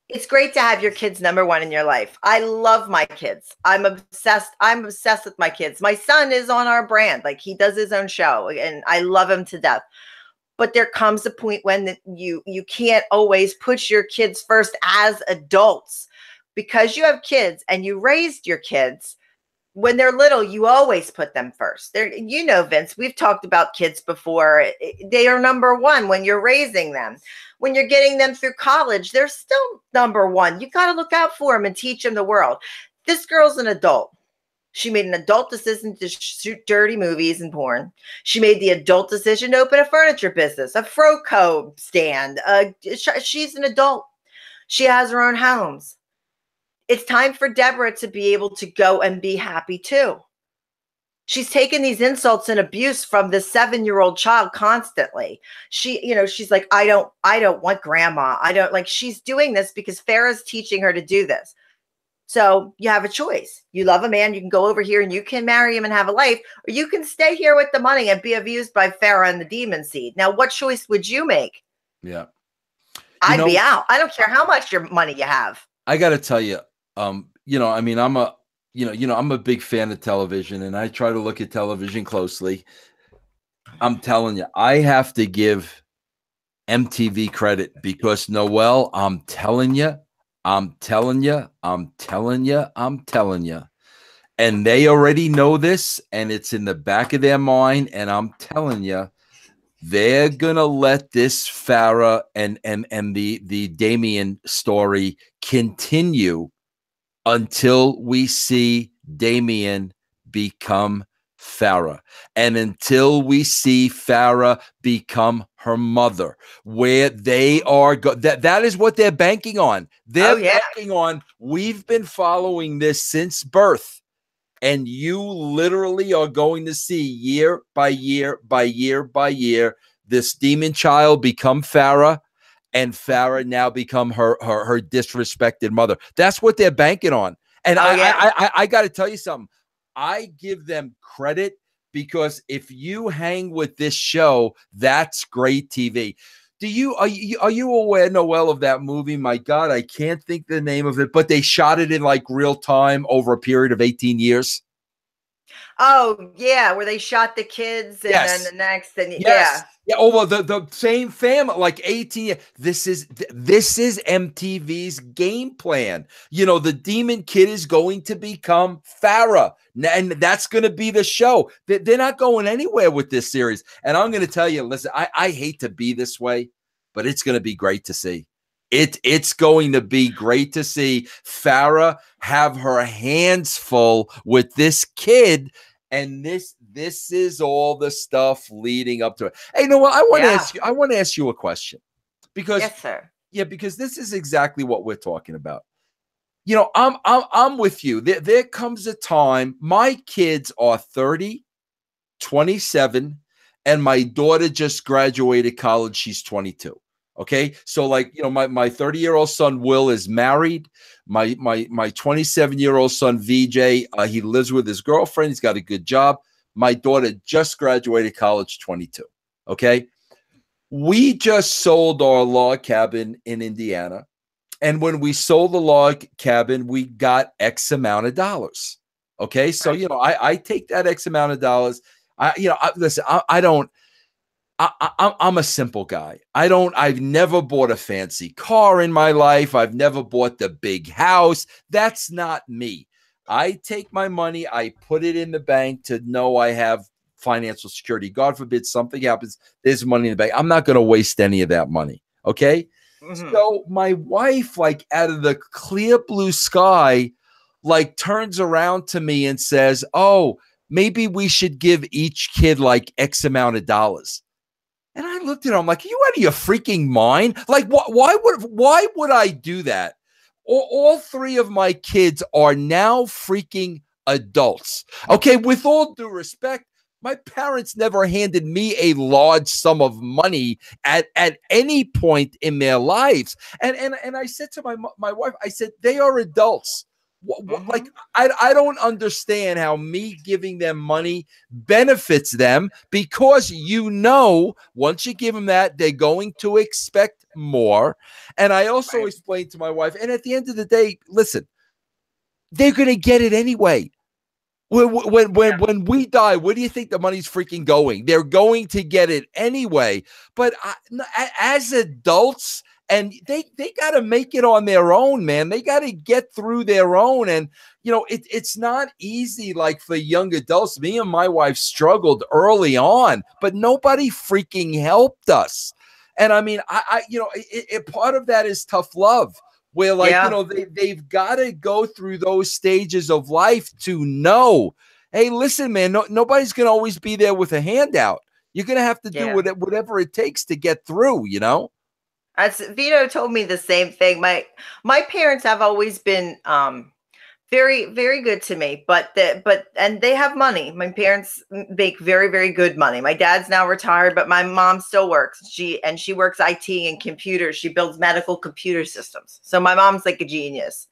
It's great to have your kids number one in your life. I love my kids. I'm obsessed with my kids. My son is on our brand. Like, he does his own show and I love him to death. But there comes a point when you can't always put your kids first as adults, because you have kids and you raised your kids. when they're little, you always put them first. Vince, we've talked about kids before. They are number one when you're raising them. When you're getting them through college, they're still number one. You got to look out for them and teach them the world. This girl's an adult. She made an adult decision to shoot dirty movies and porn. She made the adult decision to open a furniture business, a Froco stand. She's an adult. She has her own homes. It's time for Deborah to be able to go and be happy too. She's taken these insults and abuse from the 7-year-old child constantly. She's like, I don't want grandma. She's doing this because Farrah's teaching her to do this. So you have a choice. You love a man, you can go over here and you can marry him and have a life, or you can stay here with the money and be abused by Farrah and the demon seed. Now, what choice would you make? Yeah. I'd be out. I don't care how much money you have. I got to tell you, I'm a big fan of television and I try to look at television closely. I'm telling you, I have to give MTV credit because Noel, I'm telling you, and they already know this and it's in the back of their mind. And I'm telling you, they're going to let this Farrah and the Damien story continue until we see Damien become Farrah and until we see Farrah become her mother, where they are that is what they're banking on. They're banking on, we've been following this since birth, and you literally are going to see year by year by year by year this demon child become Farrah, and Farrah now become her disrespected mother. That's what they're banking on. And I got to tell you something. I give them credit because if you hang with this show, that's great TV. Are you aware, Noel, of that movie? My God, I can't think the name of it, but they shot it in like real time over a period of 18 years. Oh, yeah, where they shot the kids and then the next. And Yeah, over the same family, like 18. This is MTV's game plan. The demon kid is going to become Farrah, and that's going to be the show. They're not going anywhere with this series. And I'm going to tell you, listen, I hate to be this way, but it's going to be great to see. It's going to be great to see Farrah have her hands full with this kid. And this is all the stuff leading up to it. Hey, Noel, I want to ask you a question because yes, sir. Yeah, because this is exactly what we're talking about. I'm with you. There comes a time, my kids are 30, 27, and my daughter just graduated college. She's 22. Okay. So my 30-year-old son, Will, is married. My 27-year-old son, VJ, he lives with his girlfriend. He's got a good job. My daughter just graduated college, 22. Okay. We just sold our log cabin in Indiana. And when we sold the log cabin, we got X amount of dollars. Okay. So, I take that X amount of dollars. Listen, I'm a simple guy. I've never bought a fancy car in my life. I've never bought the big house. That's not me. I take my money, I put it in the bank to know I have financial security. God forbid something happens, there's money in the bank. I'm not going to waste any of that money. Okay. Mm-hmm. So my wife, out of the clear blue sky, turns around to me and says, oh, maybe we should give each kid X amount of dollars. And I looked at her, I'm like, are you out of your freaking mind? Why would I do that? All three of my kids are now freaking adults. Okay, with all due respect, my parents never handed me a large sum of money at any point in their lives. And I said to my wife, I said, they are adults. Mm-hmm. I don't understand how me giving them money benefits them, because once you give them that, they're going to expect more. And I also explained to my wife, and at the end of the day, listen, they're going to get it anyway. When we die, where do you think the money's freaking going? They're going to get it anyway. But as adults, and they got to make it on their own, man. They got to get through their own. And, you know, it's not easy. Like for young adults, me and my wife struggled early on, but nobody freaking helped us. And I mean, you know, part of that is tough love, where like, you know, they've got to go through those stages of life to know, hey, listen, man, nobody's going to always be there with a handout. You're going to have to do whatever it takes to get through, you know? As Vito told me the same thing. My parents have always been very, very good to me, and they have money. My parents make very, very good money. My dad's now retired, but my mom still works. She works IT and computers. She builds medical computer systems. So my mom's like a genius,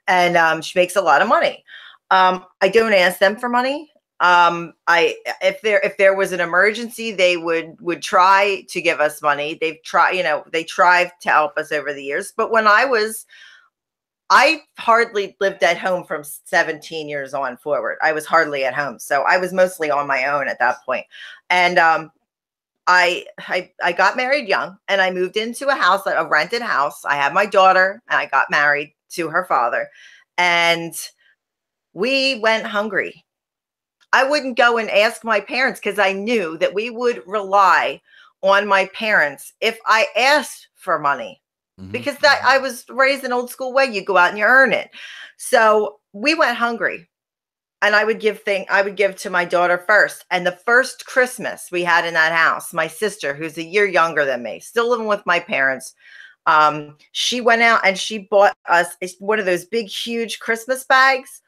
and she makes a lot of money. I don't ask them for money. If there was an emergency, they would try to give us money. They tried to help us over the years. But when I hardly lived at home from 17 years on forward. I was hardly at home. So I was mostly on my own at that point. And I got married young, and I moved into a rented house. I had my daughter, and I got married to her father, and we went hungry. I wouldn't go and ask my parents because I knew that we would rely on my parents if I asked for money. Because I was raised an old school way. You go out and you earn it. So we went hungry, and I would give to my daughter first. And the first Christmas we had in that house, my sister, who's a year younger than me, still living with my parents, she went out and she bought us one of those big, huge Christmas bags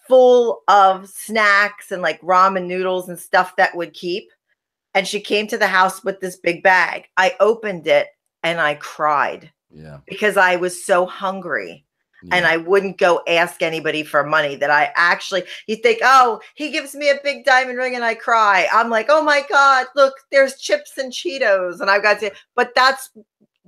full of snacks and like ramen noodles and stuff that would keep. And she came to the house with this big bag. I opened it and I cried. Yeah. Because I was so hungry, and I wouldn't go ask anybody for money. You think, oh, he gives me a big diamond ring and I cry. I'm like, oh my God, look, there's chips and Cheetos. And I've got to, but that's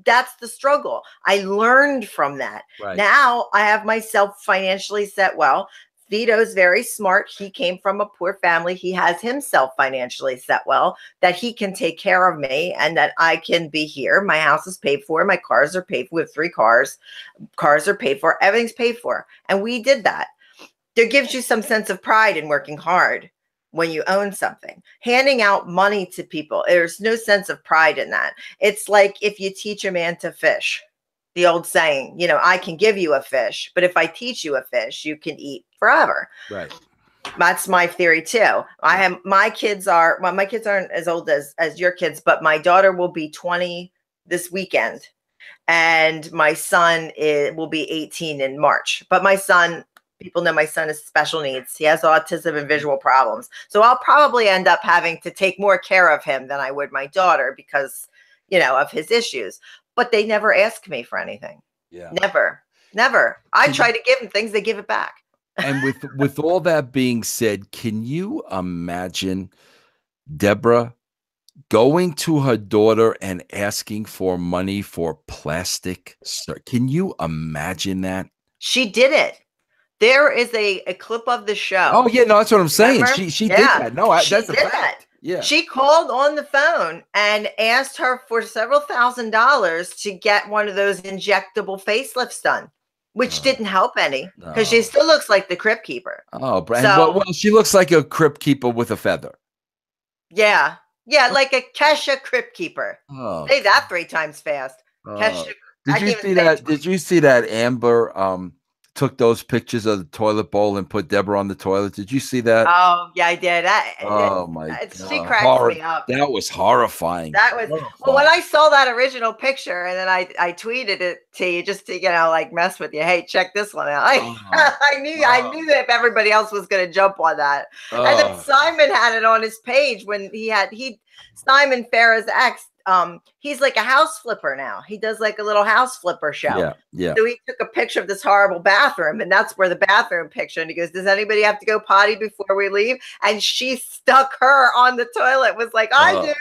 the struggle. I learned from that. Right. Now I have myself financially set well. Vito's very smart. He came from a poor family. He has himself financially set well, that he can take care of me and that I can be here. My house is paid for. My cars are paid for. We have 3 cars. Cars are paid for. Everything's paid for. And we did that. There gives you some sense of pride in working hard when you own something. Handing out money to people, there's no sense of pride in that. It's like if you teach a man to fish. The old saying, you know, I can give you a fish, but if I teach you a fish, you can eat forever. Right. That's my theory too. My kids aren't as old as your kids, but my daughter will be 20 this weekend, and my son will be 18 in March. But my son, people know my son has special needs. He has autism and visual problems. So I'll probably end up having to take more care of him than I would my daughter because, you know, of his issues. But they never ask me for anything. Yeah. Never. I try to give them things, they give it back. And with all that being said, can you imagine Deborah going to her daughter and asking for money for plastic? Can you imagine that? She did it. There is a clip of the show. Oh, yeah, no, that's what I'm saying. She did that. No, that's a fact. That. Yeah. She called on the phone and asked her for several $1,000s to get one of those injectable facelifts done, which didn't help any because she still looks like the Crypt Keeper. Oh, Brandon. So, well, she looks like a Crypt Keeper with a feather. Yeah. Yeah, like a Kesha Crypt Keeper. Oh. Say that 3 times fast. Kesha. Did you see that Amber took those pictures of the toilet bowl and put Deborah on the toilet? Did you see that? Oh, yeah, I did. My God. She cracks me up. That was horrifying. Well, when I saw that original picture and then I tweeted it to you just to, you know, like mess with you. Hey, check this one out. I knew that if everybody else was going to jump on that. And then Simon had it on his page when Simon Farrah's ex, he's like a house flipper now. He does like a little house flipper show. Yeah. So he took a picture of this horrible bathroom, and that's where the bathroom picture. And he goes, "Does anybody have to go potty before we leave?" And she stuck her on the toilet. Was like, "I do."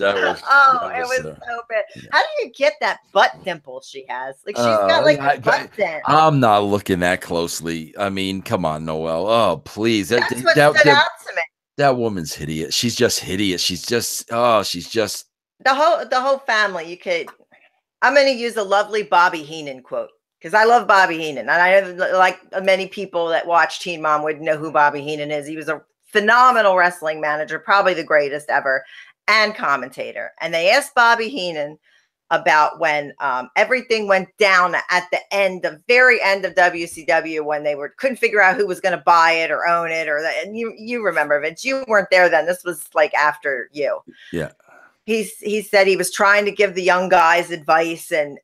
It was so bad. Yeah. How do you get that butt dimple she has? Like she's got like a butt dent. I'm not looking that closely. I mean, come on, Noelle. Oh, please. That's what stood out to me. That woman's hideous. She's just hideous. She's just the whole family. You could. I'm going to use a lovely Bobby Heenan quote because I love Bobby Heenan. And I know, like many people that watch Teen Mom would know who Bobby Heenan is. He was a phenomenal wrestling manager, probably the greatest ever, and commentator. And they asked Bobby Heenan about when everything went down at the end, the very end of WCW, when they couldn't figure out who was going to buy it or own it, and you remember, Vince, you weren't there then. This was like after you. Yeah. He said he was trying to give the young guys advice and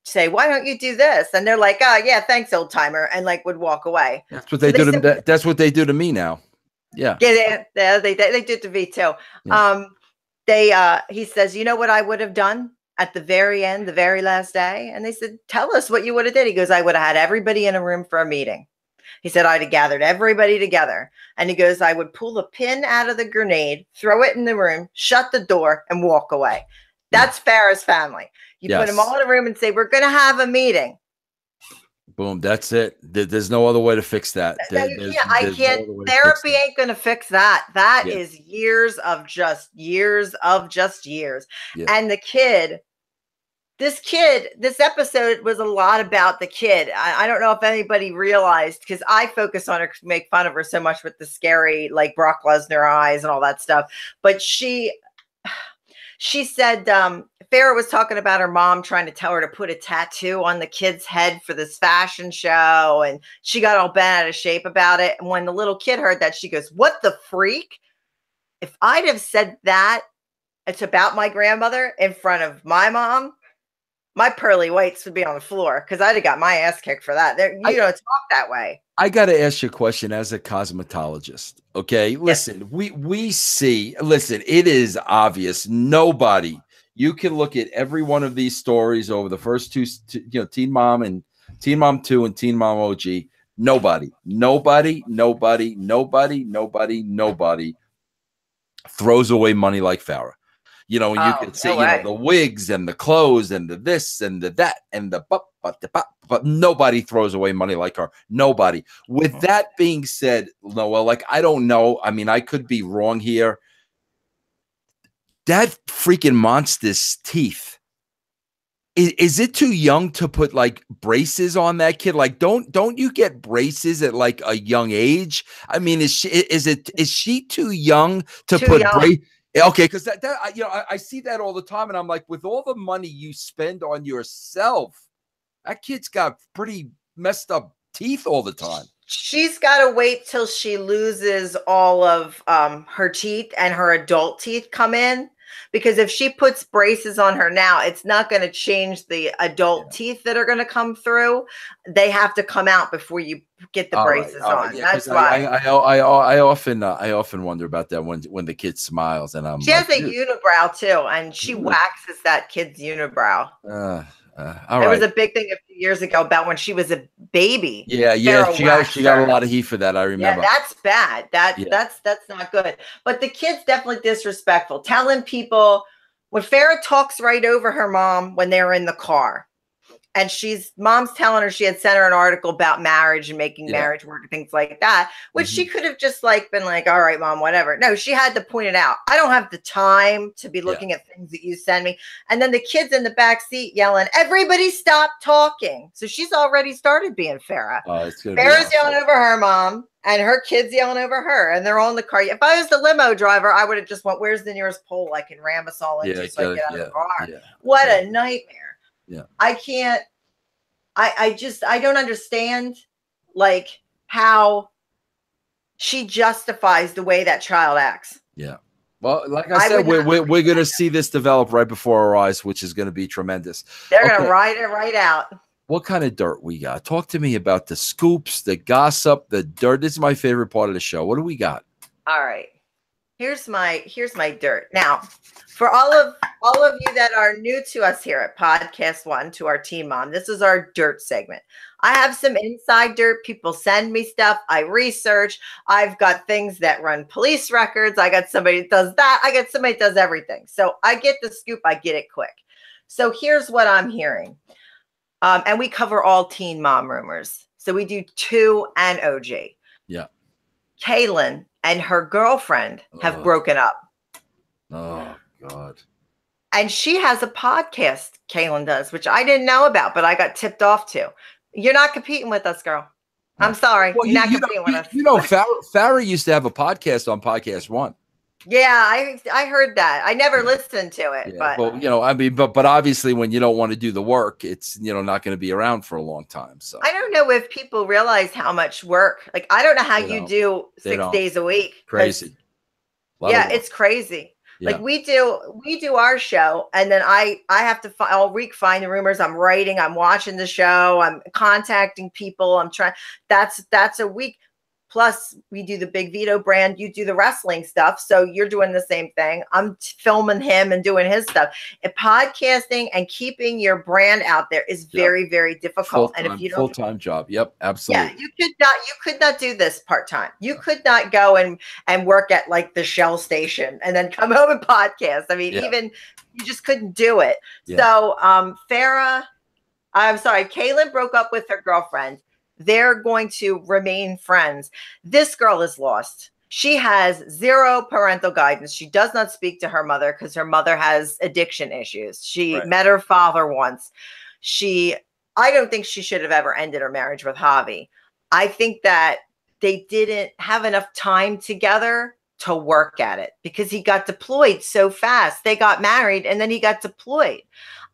say, why don't you do this? And they're like, oh yeah, thanks, old timer, and like would walk away. That's what they do to that's what they do to me now. Yeah. Yeah, they did to me too. Yeah. He says, you know what I would have done at the very end, the very last day? And they said, tell us what you would have did. He goes, I would have had everybody in a room for a meeting. He said, I'd have gathered everybody together. And he goes, I would pull the pin out of the grenade, throw it in the room, shut the door, and walk away. That's Farrah's family. You put them all in a room and say, we're going to have a meeting. Boom. That's it. There's no other way to fix that. I can't. Therapy ain't going to fix that. That is years of just years. Yeah. And the kid, this episode was a lot about the kid. I don't know if anybody realized, because I focus on her, make fun of her so much with the scary, like Brock Lesnar eyes and all that stuff. But she said, Farrah was talking about her mom trying to tell her to put a tattoo on the kid's head for this fashion show. And she got all bent out of shape about it. And when the little kid heard that, she goes, what the freak? If I'd have said that, it's about my grandmother in front of my mom, my pearly whites would be on the floor, because I'd have got my ass kicked for that. You don't talk that way. I got to ask you a question as a cosmetologist. Okay. Listen, we see, listen, it is obvious. Nobody, you can look at every one of these stories over the first two, Teen Mom and Teen Mom 2 and Teen Mom OG. Nobody throws away money like Farrah. You know, you could say, the wigs and the clothes and the this and the that and but nobody throws away money like her. Nobody. With that being said, Noel, like, I don't know. I mean, I could be wrong here. That freaking monster's teeth. Is it too young to put like braces on that kid? Like, don't you get braces at like a young age? I mean, is she too young to put braces? Okay, because I see that all the time, and I'm like, with all the money you spend on yourself, that kid's got pretty messed up teeth all the time. She's got to wait till she loses all of her teeth and her adult teeth come in, because if she puts braces on her now, it's not going to change the adult teeth that are going to come through. They have to come out before you get the braces on. Yeah, that's why I often wonder about that when the kid smiles, and she has a unibrow too, and she waxes that kid's unibrow. There was a big thing a few years ago about when she was a baby. Yeah, she got a lot of heat for that. I remember. Yeah, that's bad. That's not good. But the kid's definitely disrespectful, telling people when Farrah talks right over her mom when they're in the car. And mom's telling her she had sent her an article about marriage and making marriage work and things like that, which she could have just like been like, all right, mom, whatever. No, she had to point it out. I don't have the time to be looking at things that you send me. And then the kids in the back seat yelling, everybody stop talking. So she's already started being Farrah. Farrah's yelling over her mom and her kids yelling over her, and they're all in the car. If I was the limo driver, I would have just went, where's the nearest pole I can ram us all into so I get out of the car? Yeah. What a nightmare. Yeah. I don't understand like how she justifies the way that child acts. Yeah. Well, like I said, we're going to see this develop right before our eyes, which is going to be tremendous. They're going to ride it right out. What kind of dirt we got? Talk to me about the scoops, the gossip, the dirt. This is my favorite part of the show. What do we got? All right. Here's my dirt. Now, for all of you that are new to us here at Podcast One, to our Teen Mom, this is our dirt segment. I have some inside dirt. People send me stuff. I research. I've got things that run police records. I got somebody that does that. I got somebody that does everything. So I get the scoop. I get it quick. So here's what I'm hearing. And we cover all Teen Mom rumors. So we do 2 and OG. Yeah. Kaylin and her girlfriend have broken up. Oh, God. And she has a podcast, Kaylin does, which I didn't know about, but I got tipped off to. You're not competing with us, girl. I'm sorry. Well, you're not competing with us. Farrah used to have a podcast on Podcast One. Yeah, I heard that. I never listened to it, but well, I mean, but obviously when you don't want to do the work, it's not going to be around for a long time. So I don't know if people realize how much work. Like I don't know how you do 6 days a week. Crazy. Yeah, it's crazy. Yeah. Like we do our show, and then I have to all week find the rumors. I'm writing, I'm watching the show, I'm contacting people. I'm trying. That's a week. Plus, we do the Big Vito brand. You do the wrestling stuff. So you're doing the same thing. I'm filming him and doing his stuff. And podcasting and keeping your brand out there is very, very difficult. And if you don't full-time job. Yep, absolutely. Yeah, you could not do this part-time. You could not go and work at like the Shell station and then come home and podcast. I mean, even you just couldn't do it. Yeah. So Kaylin broke up with her girlfriend. They're going to remain friends. This girl is lost. She has zero parental guidance. She does not speak to her mother because her mother has addiction issues. She met her father once. I don't think she should have ever ended her marriage with Javi. I think that they didn't have enough time together to work at it because he got deployed so fast. They got married and then he got deployed.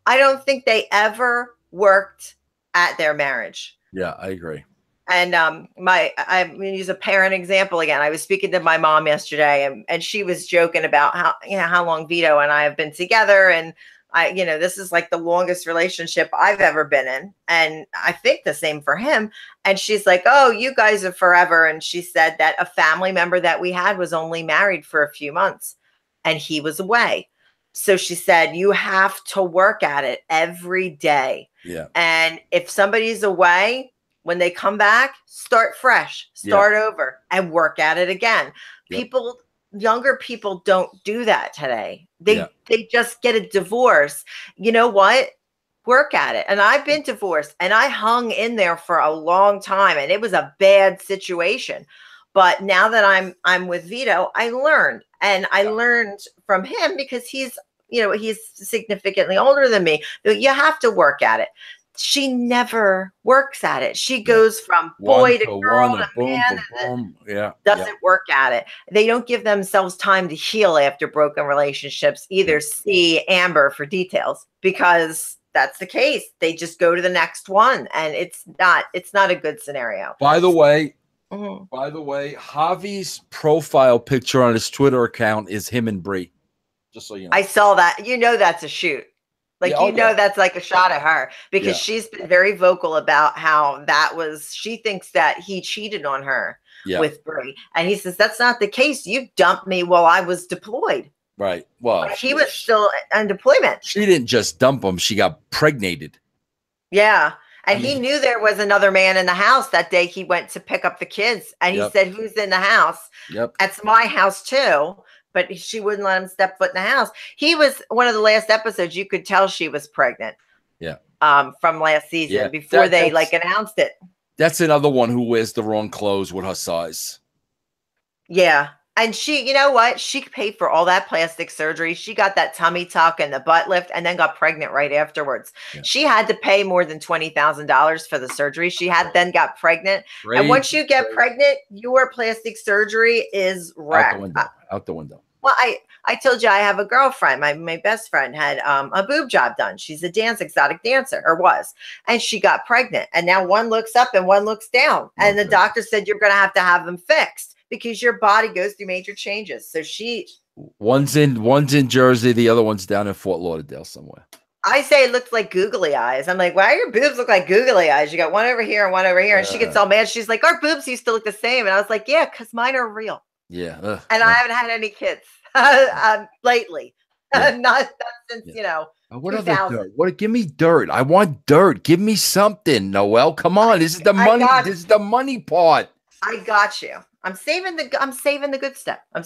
I don't think they ever worked at their marriage. Yeah, I agree. And I'm going to use a parent example again. I was speaking to my mom yesterday, and she was joking about how long Vito and I have been together, and this is like the longest relationship I've ever been in, and I think the same for him. And she's like, "Oh, you guys are forever." And she said that a family member that we had was only married for a few months, and he was away. So she said, you have to work at it every day. Yeah. And if somebody's away, when they come back, start fresh, start over and work at it again. Yep. Younger people don't do that today. They just get a divorce. You know what? Work at it. And I've been divorced and I hung in there for a long time and it was a bad situation. But now that I'm with Vito, I learned. And I learned from him because he's significantly older than me. You have to work at it. She never works at it. She goes from boy to girl to man. Doesn't work at it. They don't give themselves time to heal after broken relationships. Either see Amber for details because that's the case. They just go to the next one, and it's not a good scenario. By the way, Javi's profile picture on his Twitter account is him and Bree. Just so you know. I saw that. That's a shoot. That's like a shot of her because she's been very vocal about how she thinks that he cheated on her with Bree. And he says, that's not the case. You dumped me while I was deployed. Right. Well, he was still on deployment. She didn't just dump him. She got pregnated. Yeah. And he knew there was another man in the house that day. He went to pick up the kids and he said, who's in the house? Yep. That's my house too. But she wouldn't let him step foot in the house. He was one of the last episodes. You could tell she was pregnant. Yeah. From last season before they announced it. That's another one who wears the wrong clothes with her size. Yeah. And she, you know what? She paid for all that plastic surgery. She got that tummy tuck and the butt lift and then got pregnant right afterwards. Yeah. She had to pay more than $20,000 for the surgery. She then got pregnant. And once you get pregnant, your plastic surgery is wrecked. Out the window. Well, I told you I have a girlfriend. My best friend had a boob job done. She's a exotic dancer, or was. And she got pregnant. And now one looks up and one looks down. And the doctor said, you're going to have them fixed because your body goes through major changes. So one's in Jersey, the other one's down in Fort Lauderdale somewhere. I say it looks like googly eyes. I'm like, why do your boobs look like googly eyes? You got one over here and one over here. And she gets all mad. She's like, our boobs used to look the same. And I was like, yeah, because mine are real. Yeah. And I haven't had any kids lately. Not since, what other dirt? Give me dirt. I want dirt. Give me something, Noelle. Come on. This is the money. This is the money part. I got you. I'm saving the good stuff. Right.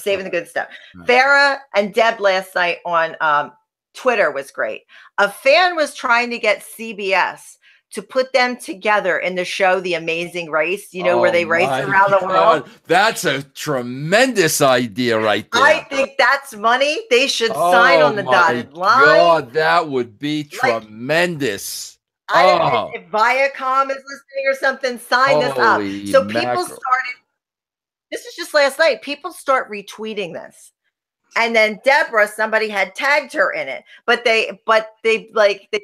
Farrah and Deb last night on Twitter was great. A fan was trying to get CBS to put them together in the show The Amazing Race, you know, where they race around the world. That's a tremendous idea right there. I think that's money. They should sign on the dotted line. God, that would be tremendous. If Viacom is listening or something, sign this up. So people started, this is just last night, people start retweeting this. And then Deborah, somebody had tagged her in it, but they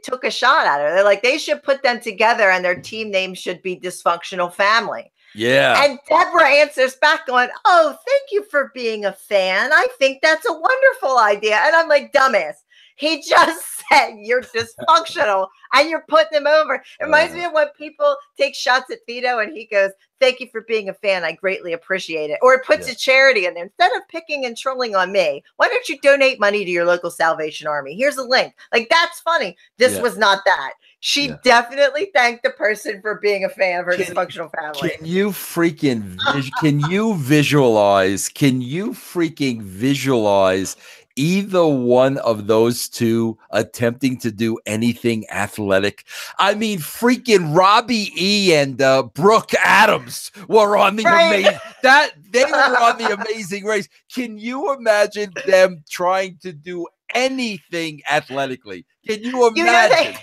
took a shot at her. They're like, they should put them together and their team name should be Dysfunctional Family. Yeah. And Deborah answers back going, oh, thank you for being a fan. I think that's a wonderful idea. And I'm like, dumbass. He just said you're dysfunctional and you're putting them over. It reminds me of when people take shots at Vito and he goes, thank you for being a fan. I greatly appreciate it. Or it puts a charity in there. Instead of picking and trolling on me, why don't you donate money to your local Salvation Army? Here's a link. Like, that's funny. This was not that. She definitely thanked the person for being a fan of her dysfunctional family. Can you freaking visualize either one of those two attempting to do anything athletic? I mean, freaking Robbie E and Brooke Adams were on the Amazing Race. Can you imagine them trying to do anything athletically? Can you imagine?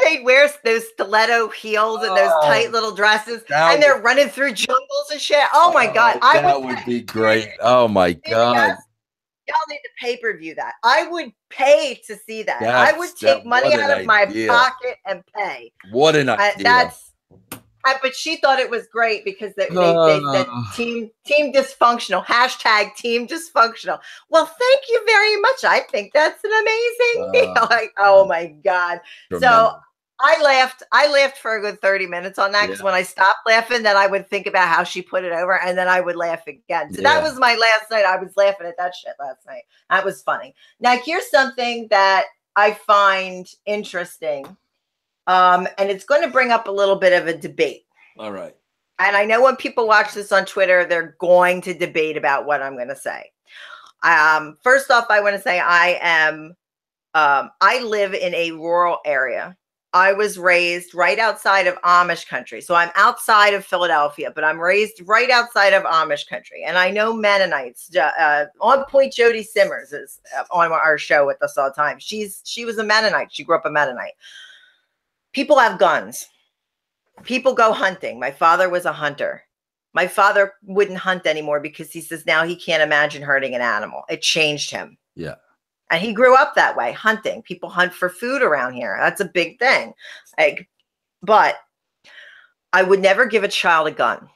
They'd wear those stiletto heels and those tight little dresses, and they're running through jungles and shit. Oh my God. That would be great. Oh my God. Y'all need to pay-per-view that. I would pay to see that. I would take money out of my pocket and pay. What an idea. But she thought it was great because they said team dysfunctional, hashtag team dysfunctional. Well, thank you very much. I think that's an amazing deal. Like, oh my God. Tremendous. So I laughed for a good 30 minutes on that, because when I stopped laughing, then I would think about how she put it over, and then I would laugh again. So that was my last night. I was laughing at that shit last night. That was funny. Now, here's something that I find interesting. And it's going to bring up a little bit of a debate. All right. And I know when people watch this on Twitter, they're going to debate about what I'm going to say. First off, I want to say I live in a rural area. I was raised right outside of Amish country. So I'm outside of Philadelphia, but I'm raised right outside of Amish country. And I know Mennonites. On Point Jody Simmers is on our show with us all the time. She was a Mennonite. She grew up a Mennonite. People have guns. People go hunting. My father was a hunter. My father wouldn't hunt anymore because he says now he can't imagine hurting an animal. It changed him. Yeah. And he grew up that way, hunting. People hunt for food around here. That's a big thing. But I would never give a child a gun.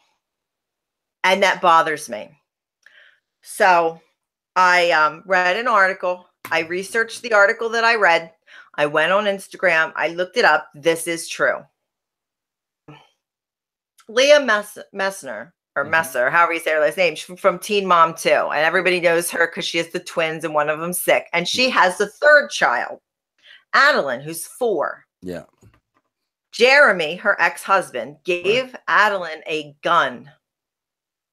And that bothers me. So I read an article. I researched the article that I read. I went on Instagram. I looked it up. This is true. Leah Messner, or Messer, however you say her last name, she's from Teen Mom 2. And everybody knows her because she has the twins and one of them's sick. And she has the third child, Adeline, who's 4. Yeah. Jeremy, her ex-husband, gave Adeline a gun,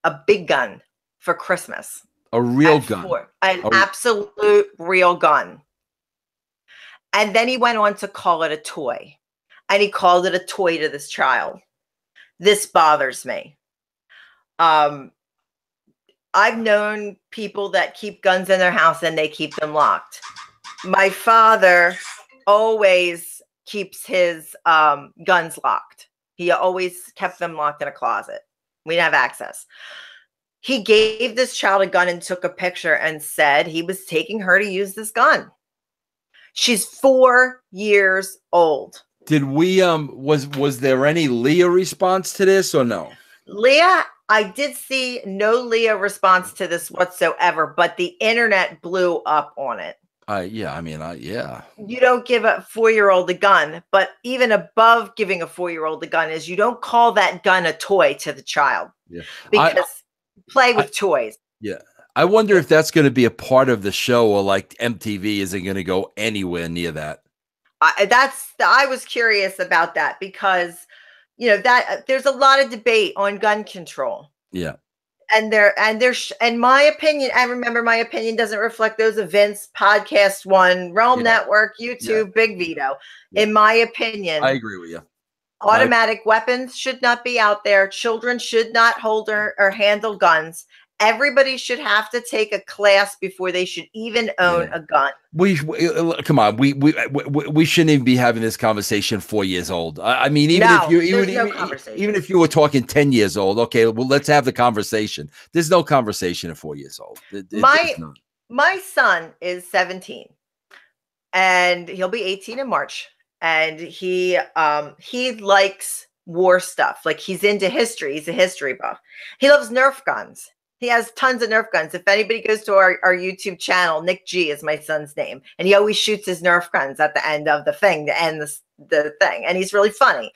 a big gun for Christmas. A real gun. An absolute real gun. And then he went on to call it a toy. And he called it a toy to this child. This bothers me. I've known people that keep guns in their house and they keep them locked. My father always keeps his guns locked. He always kept them locked in a closet. We didn't have access. He gave this child a gun and took a picture and said he was taking her to use this gun. She's 4 years old. Did we was there any Leah response to this or no? Leah, I did see no Leah response to this whatsoever, but the internet blew up on it. Yeah. You don't give a 4-year-old a gun, but even above giving a 4-year-old a gun is you don't call that gun a toy to the child. Yeah. Because play with toys. Yeah. I wonder if that's going to be a part of the show, or like MTV isn't going to go anywhere near that. I was curious about that because, you know, that there's a lot of debate on gun control. Yeah. And my opinion, I remember my opinion doesn't reflect those of Vince, Podcast One, Realm Network, YouTube, Big Vito. In my opinion, I agree with you. Automatic weapons should not be out there. Children should not hold or handle guns. Everybody should have to take a class before they should even own a gun. Come on. We shouldn't even be having this conversation 4 years old. I mean, even if you were talking 10 years old, okay, well, let's have the conversation. There's no conversation at 4 years old. My son is 17 and he'll be 18 in March. And he likes war stuff. Like, he's into history. He's a history buff. He loves Nerf guns. He has tons of Nerf guns. If anybody goes to our YouTube channel, Nick G is my son's name. And he always shoots his Nerf guns at the end of the thing to end the thing. And he's really funny.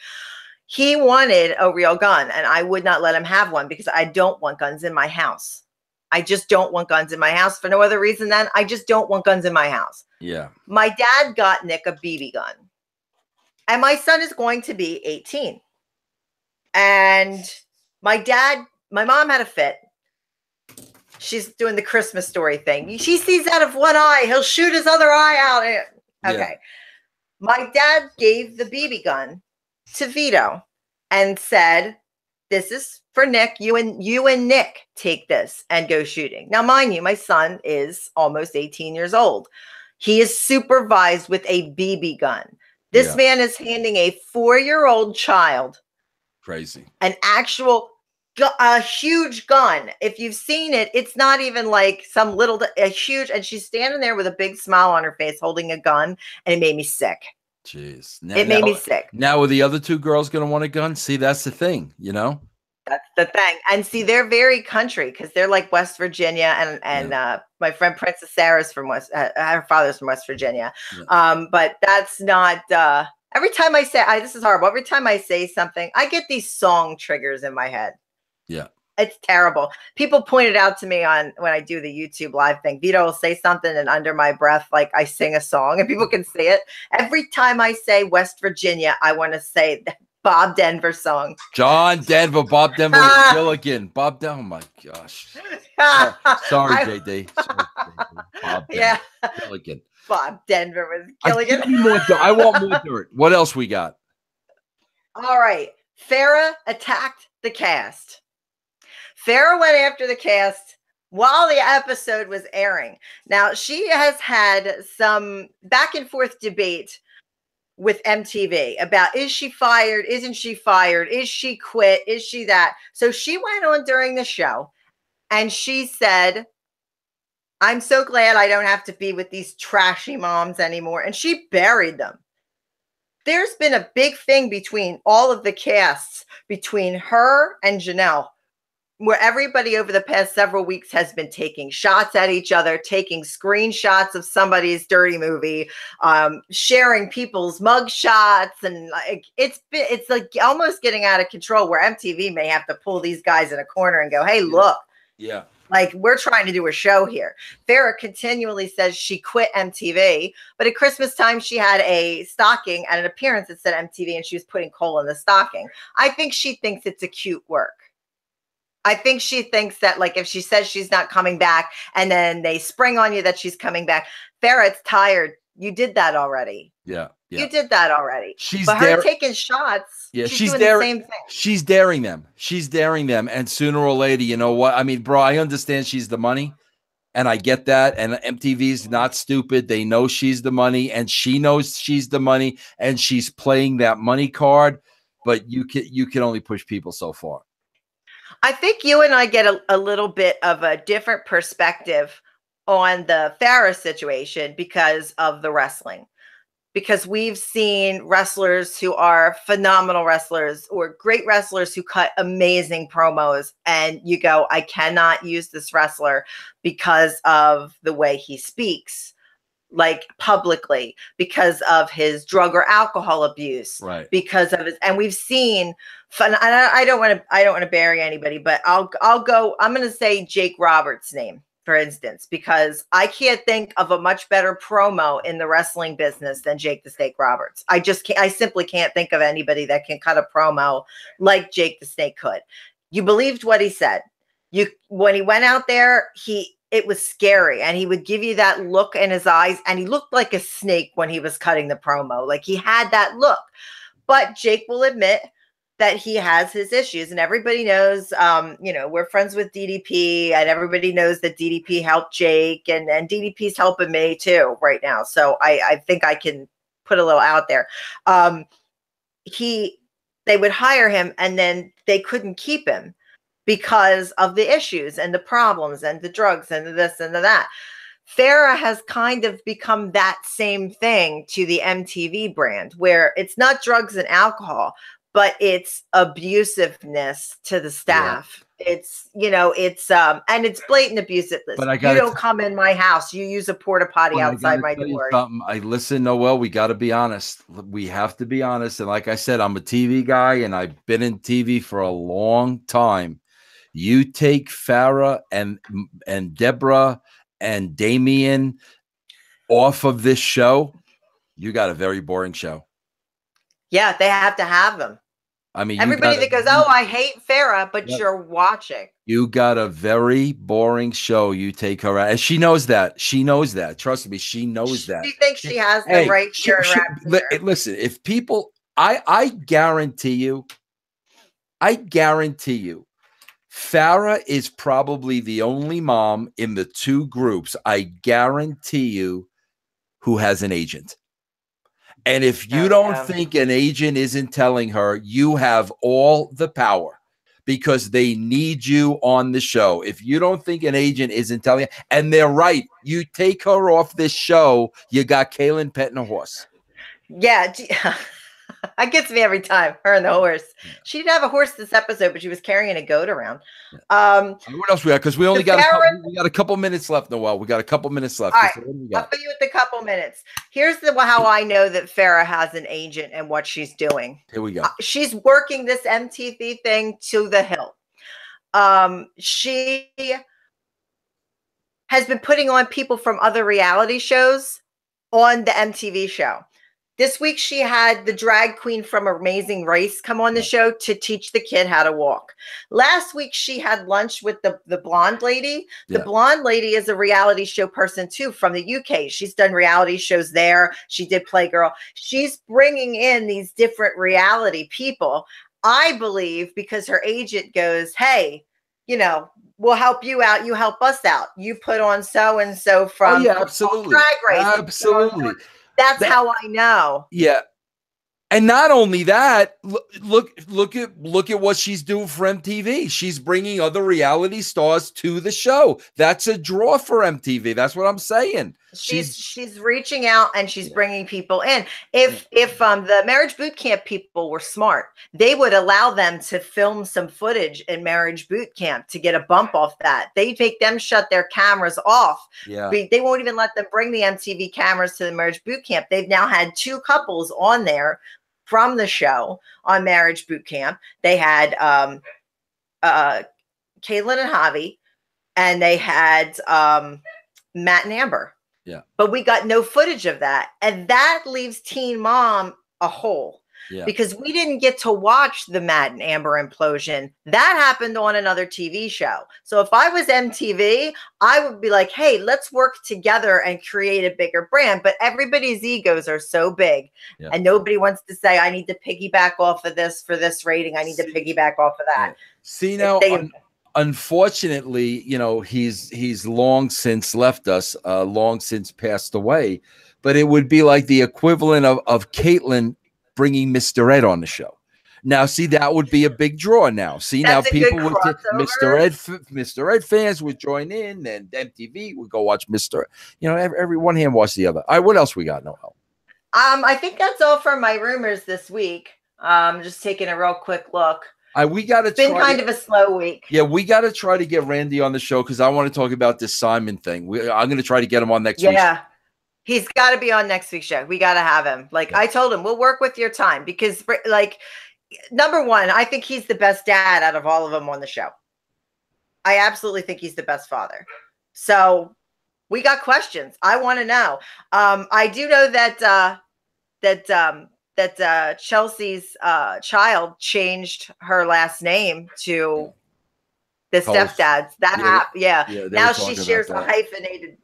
He wanted a real gun, and I would not let him have one because I don't want guns in my house. I just don't want guns in my house for no other reason than I just don't want guns in my house. Yeah. My dad got Nick a BB gun. And my son is going to be 18. And my mom had a fit. She's doing the Christmas Story thing. She sees out of one eye. He'll shoot his other eye out. Okay. Yeah. My dad gave the BB gun to Vito and said, this is for Nick. You and Nick take this and go shooting. Now, mind you, my son is almost 18 years old. He is supervised with a BB gun. This man is handing a 4-year-old child a huge gun. If you've seen it, it's not even like a huge, and she's standing there with a big smile on her face holding a gun, and it made me sick. Jeez. It made me sick. Now, are the other two girls going to want a gun? See, that's the thing, That's the thing. And see, they're very country because they're like West Virginia, and my friend Princess Sarah's from her father's from West Virginia. Yeah. But that's not, every time I say, this is horrible. Every time I say something, I get these song triggers in my head. Yeah. It's terrible. People pointed out to me when I do the YouTube live thing, Vito will say something and under my breath, like I sing a song and people can see it. Every time I say West Virginia, I want to say Bob Denver song. John Denver, Bob Denver with Gilligan. Bob Denver, oh my gosh. Sorry, JD. Bob Denver. Gilligan. Bob Denver with Gilligan. I want more dirt. What else we got? All right. Farrah attacked the cast. Farrah went after the cast while the episode was airing. Now, she has had some back and forth debate with MTV about, is she fired? Isn't she fired? Is she quit? Is she that? So she went on during the show and she said, I'm so glad I don't have to be with these trashy moms anymore. And she buried them. There's been a big thing between all of the casts, between her and Janelle, where everybody over the past several weeks has been taking shots at each other, taking screenshots of somebody's dirty movie, sharing people's mug shots. And like, it's like almost getting out of control where MTV may have to pull these guys in a corner and go, hey, look. Yeah. Like, we're trying to do a show here. Farrah continually says she quit MTV, but at Christmas time, she had a stocking and an appearance that said MTV, and she was putting coal in the stocking. I think she thinks it's a cute work. I think she thinks that, like, if she says she's not coming back and then they spring on you that she's coming back, Farrah, it's tired. You did that already. Yeah. You did that already. But her taking shots, she's doing the same thing. She's daring them. She's daring them. And sooner or later, you know what? I mean, bro, I understand she's the money. And I get that. And MTV's not stupid. They know she's the money. And she knows she's the money. And she's playing that money card. But you can only push people so far. I think you and I get a little bit of a different perspective on the Farrah situation because of the wrestling. Because we've seen wrestlers who are phenomenal wrestlers or great wrestlers who cut amazing promos. And you go, I cannot use this wrestler because of the way he speaks, like publicly, because of his drug or alcohol abuse, right? Because of his, and we've seen, I don't want to bury anybody, but I'm going to say Jake Roberts' name, for instance, because I can't think of a much better promo in the wrestling business than Jake the Snake Roberts. I simply can't think of anybody that can cut a promo like Jake the Snake could. You believed what he said. When he went out there, it was scary, and he would give you that look in his eyes, and he looked like a snake when he was cutting the promo. Like, he had that look. But Jake will admit that he has his issues, and everybody knows, we're friends with DDP, and everybody knows that DDP helped Jake, and DDP's helping me too right now. So I think I can put a little out there. They would hire him, and then they couldn't keep him because of the issues and the problems and the drugs and the this and the that. Farrah has kind of become that same thing to the MTV brand, where it's not drugs and alcohol, but it's abusiveness to the staff. Yeah. It's, and it's blatant abusiveness. But you don't come in my house. You use a porta potty outside my door. I listen, Noel, we got to be honest. We have to be honest. And like I said, I'm a TV guy, and I've been in TV for a long time. You take Farrah and Deborah and Damien off of this show, you got a very boring show. Yeah, they have to have them. I mean, everybody that goes, "Oh, I hate Farrah," but you're watching. You got a very boring show. You take her out, and she knows that. She knows that. Trust me, she knows that. She thinks she has the right to interact. Listen, if people, I guarantee you, Farrah is probably the only mom in the two groups, I guarantee you, who has an agent. And if you don't think an agent isn't telling her, you have all the power, because they need you on the show. If you don't think an agent isn't telling you, and they're right, you take her off this show, you got Kaylin petting a horse. Yeah. That gets me every time, her and the horse. She didn't have a horse this episode, but she was carrying a goat around. What else we got? Because we only got a couple minutes left, Noel. We got a couple minutes left. All right, I'll put you with the couple minutes. Here's how I know that Farrah has an agent and what she's doing. Here we go. She's working this MTV thing to the hilt. She has been putting on people from other reality shows on the MTV show. This week, she had the drag queen from Amazing Race come on the show to teach the kid how to walk. Last week, she had lunch with the blonde lady. The blonde lady is a reality show person, too, from the UK. She's done reality shows there. She did Playgirl. She's bringing in these different reality people, I believe, because her agent goes, hey, we'll help you out. You help us out. You put on so-and-so from absolutely. Drag Race. Absolutely. That's how I know. Yeah. And not only that, look at what she's doing for MTV. She's bringing other reality stars to the show. That's a draw for MTV. That's what I'm saying. She's reaching out, and she's bringing people in. If the Marriage Boot Camp people were smart, they would allow them to film some footage in Marriage Boot Camp to get a bump off that. They'd make them shut their cameras off. Yeah. They won't even let them bring the MTV cameras to the Marriage Boot Camp. They've now had two couples on there from the show on Marriage Boot Camp. They had Caitlin and Javi, and they had Matt and Amber. Yeah. But we got no footage of that. And that leaves Teen Mom a hole. Yeah. Because we didn't get to watch the Matt and Amber implosion. That happened on another TV show. So if I was MTV, I would be like, hey, let's work together and create a bigger brand. But everybody's egos are so big. Yeah. And nobody wants to say, I need to piggyback off of this for this rating. I need to piggyback off of that. See, now, unfortunately, he's long since left us, long since passed away. But it would be like the equivalent of Caitlin bringing Mr. Ed on the show. Now, see, that would be a big draw. Now, see, that's now people would Mr. Ed fans would join in, and MTV would go watch Mr. Every one hand watch the other. All right, what else we got, Noel? I think that's all for my rumors this week. Just taking a real quick look. We got to. It's been kind of a slow week. Yeah, we got to try to get Randy on the show, because I want to talk about this Simon thing. I'm going to try to get him on next week. Yeah. He's got to be on next week's show. We got to have him. I told him, we'll work with your time, because number one, I think he's the best dad out of all of them on the show. I absolutely think he's the best father. So we got questions. I want to know. I do know that Chelsea's child changed her last name to The stepdads, that app, yeah. Now she shares a hyphenated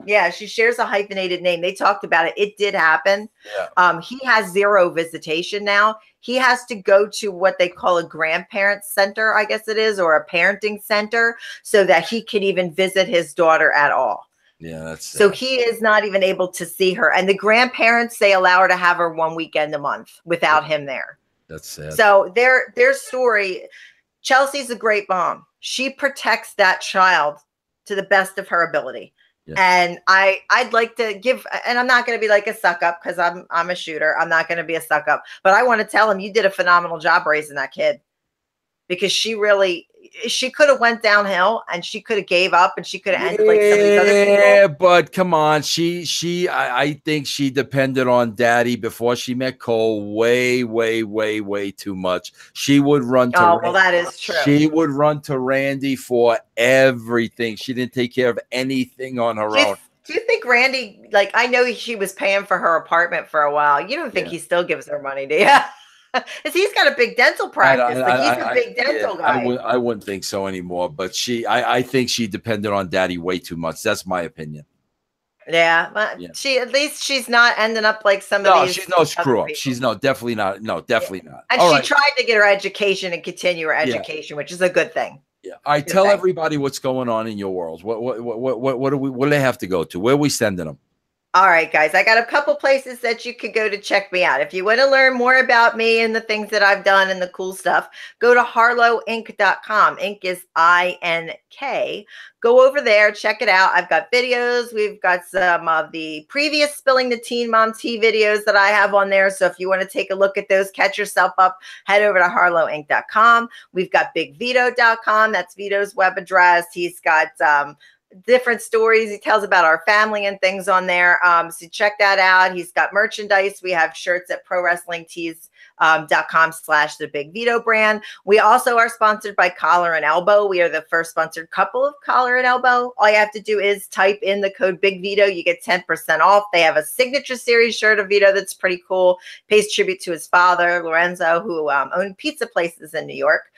name. They talked about it. It did happen. Yeah. He has 0 visitation now. He has to go to what they call a grandparent center, I guess it is, or a parenting center, so that he can even visit his daughter at all. Yeah, that's so he is not even able to see her. And the grandparents, they allow her to have her 1 weekend a month without him there. That's sad. So their story, Chelsea's a great mom. She protects that child to the best of her ability. Yeah. And I'd like to give, and I'm not going to be like a suck up because I'm a shooter. I'm not going to be a suck up, but I want to tell him you did a phenomenal job raising that kid, because she could have went downhill and she could have gave up and she could have ended like some of these other people. Yeah, but come on. I think she depended on daddy before she met Cole way too much. She would run to Randy. Well, that is true. She would run to Randy for everything. She didn't take care of anything on her own. Do you think Randy, like, I know she was paying for her apartment for a while. You don't think he still gives her money, do you? Because he's got a big dental practice. He's a big dental guy. I wouldn't think so anymore. But I think she depended on daddy way too much. That's my opinion. Yeah, but at least she's not ending up like some of these. She's no screw up. She's definitely not. No, definitely not. And she tried to get her education and continue her education, which is a good thing. Yeah, I tell everybody what's going on in your world. What do they have to go to? Where are we sending them? All right, guys, I got a couple places that you could go to check me out. If you want to learn more about me and the things that I've done and the cool stuff, go to harlowink.com. Ink is INK. Go over there, check it out. I've got videos. We've got some of the previous Spilling the Teen Mom Tea videos that I have on there. So if you want to take a look at those, catch yourself up, head over to harlowink.com. We've got bigvito.com. That's Vito's web address. He's got different stories he tells about our family and things on there. So check that out. He's got merchandise. We have shirts at prowrestlingtees.com/the Big Vito brand. We also are sponsored by Collar and Elbow. We are the first sponsored couple of Collar and Elbow. All you have to do is type in the code Big Vito. You get 10% off. They have a signature series shirt of Vito that's pretty cool. Pays tribute to his father, Lorenzo, who owned pizza places in New York.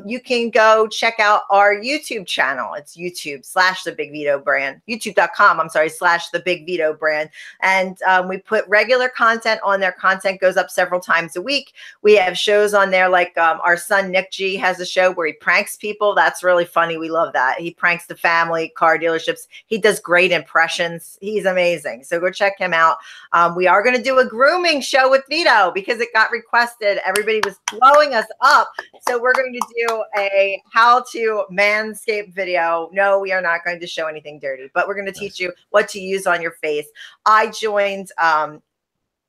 You can go check out our YouTube channel. It's YouTube/the Big Vito brand, youtube.com, /the Big Vito brand. And we put regular content on there. Content goes up several times a week. We have shows on there like our son, Nick G, has a show where he pranks people. That's really funny. We love that. He pranks the family, car dealerships. He does great impressions. He's amazing. So go check him out. We are going to do a grooming show with Vito because it got requested. Everybody was blowing us up. So we're going to do a how to manscape video. No, we are not going to show anything dirty, but we're going to teach you what to use on your face. I joined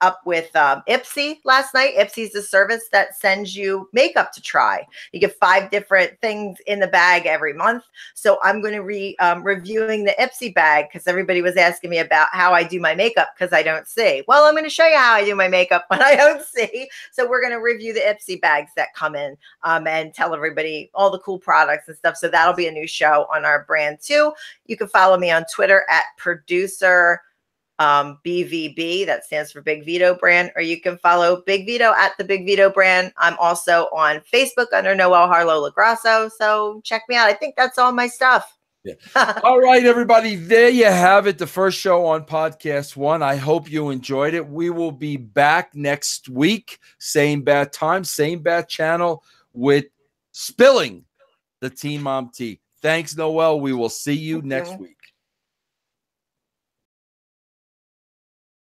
up with Ipsy last night. Ipsy is a service that sends you makeup to try. You get 5 different things in the bag every month. So I'm going to be reviewing the Ipsy bag because everybody was asking me about how I do my makeup because I don't see. Well, I'm going to show you how I do my makeup when I don't see. So we're going to review the Ipsy bags that come in and tell everybody all the cool products and stuff. So that'll be a new show on our brand too. You can follow me on Twitter at producer BVB, that stands for Big Vito brand, or you can follow Big Vito at the Big Vito brand. I'm also on Facebook under Noel Harlow Lagrasso, so check me out. I think that's all my stuff. Yeah. All right, everybody, there you have it, the first show on Podcast One. I hope you enjoyed it. We will be back next week, same bad time, same bad channel, with Spilling the Teen Mom Tea. Thanks, Noel. We will see you next week.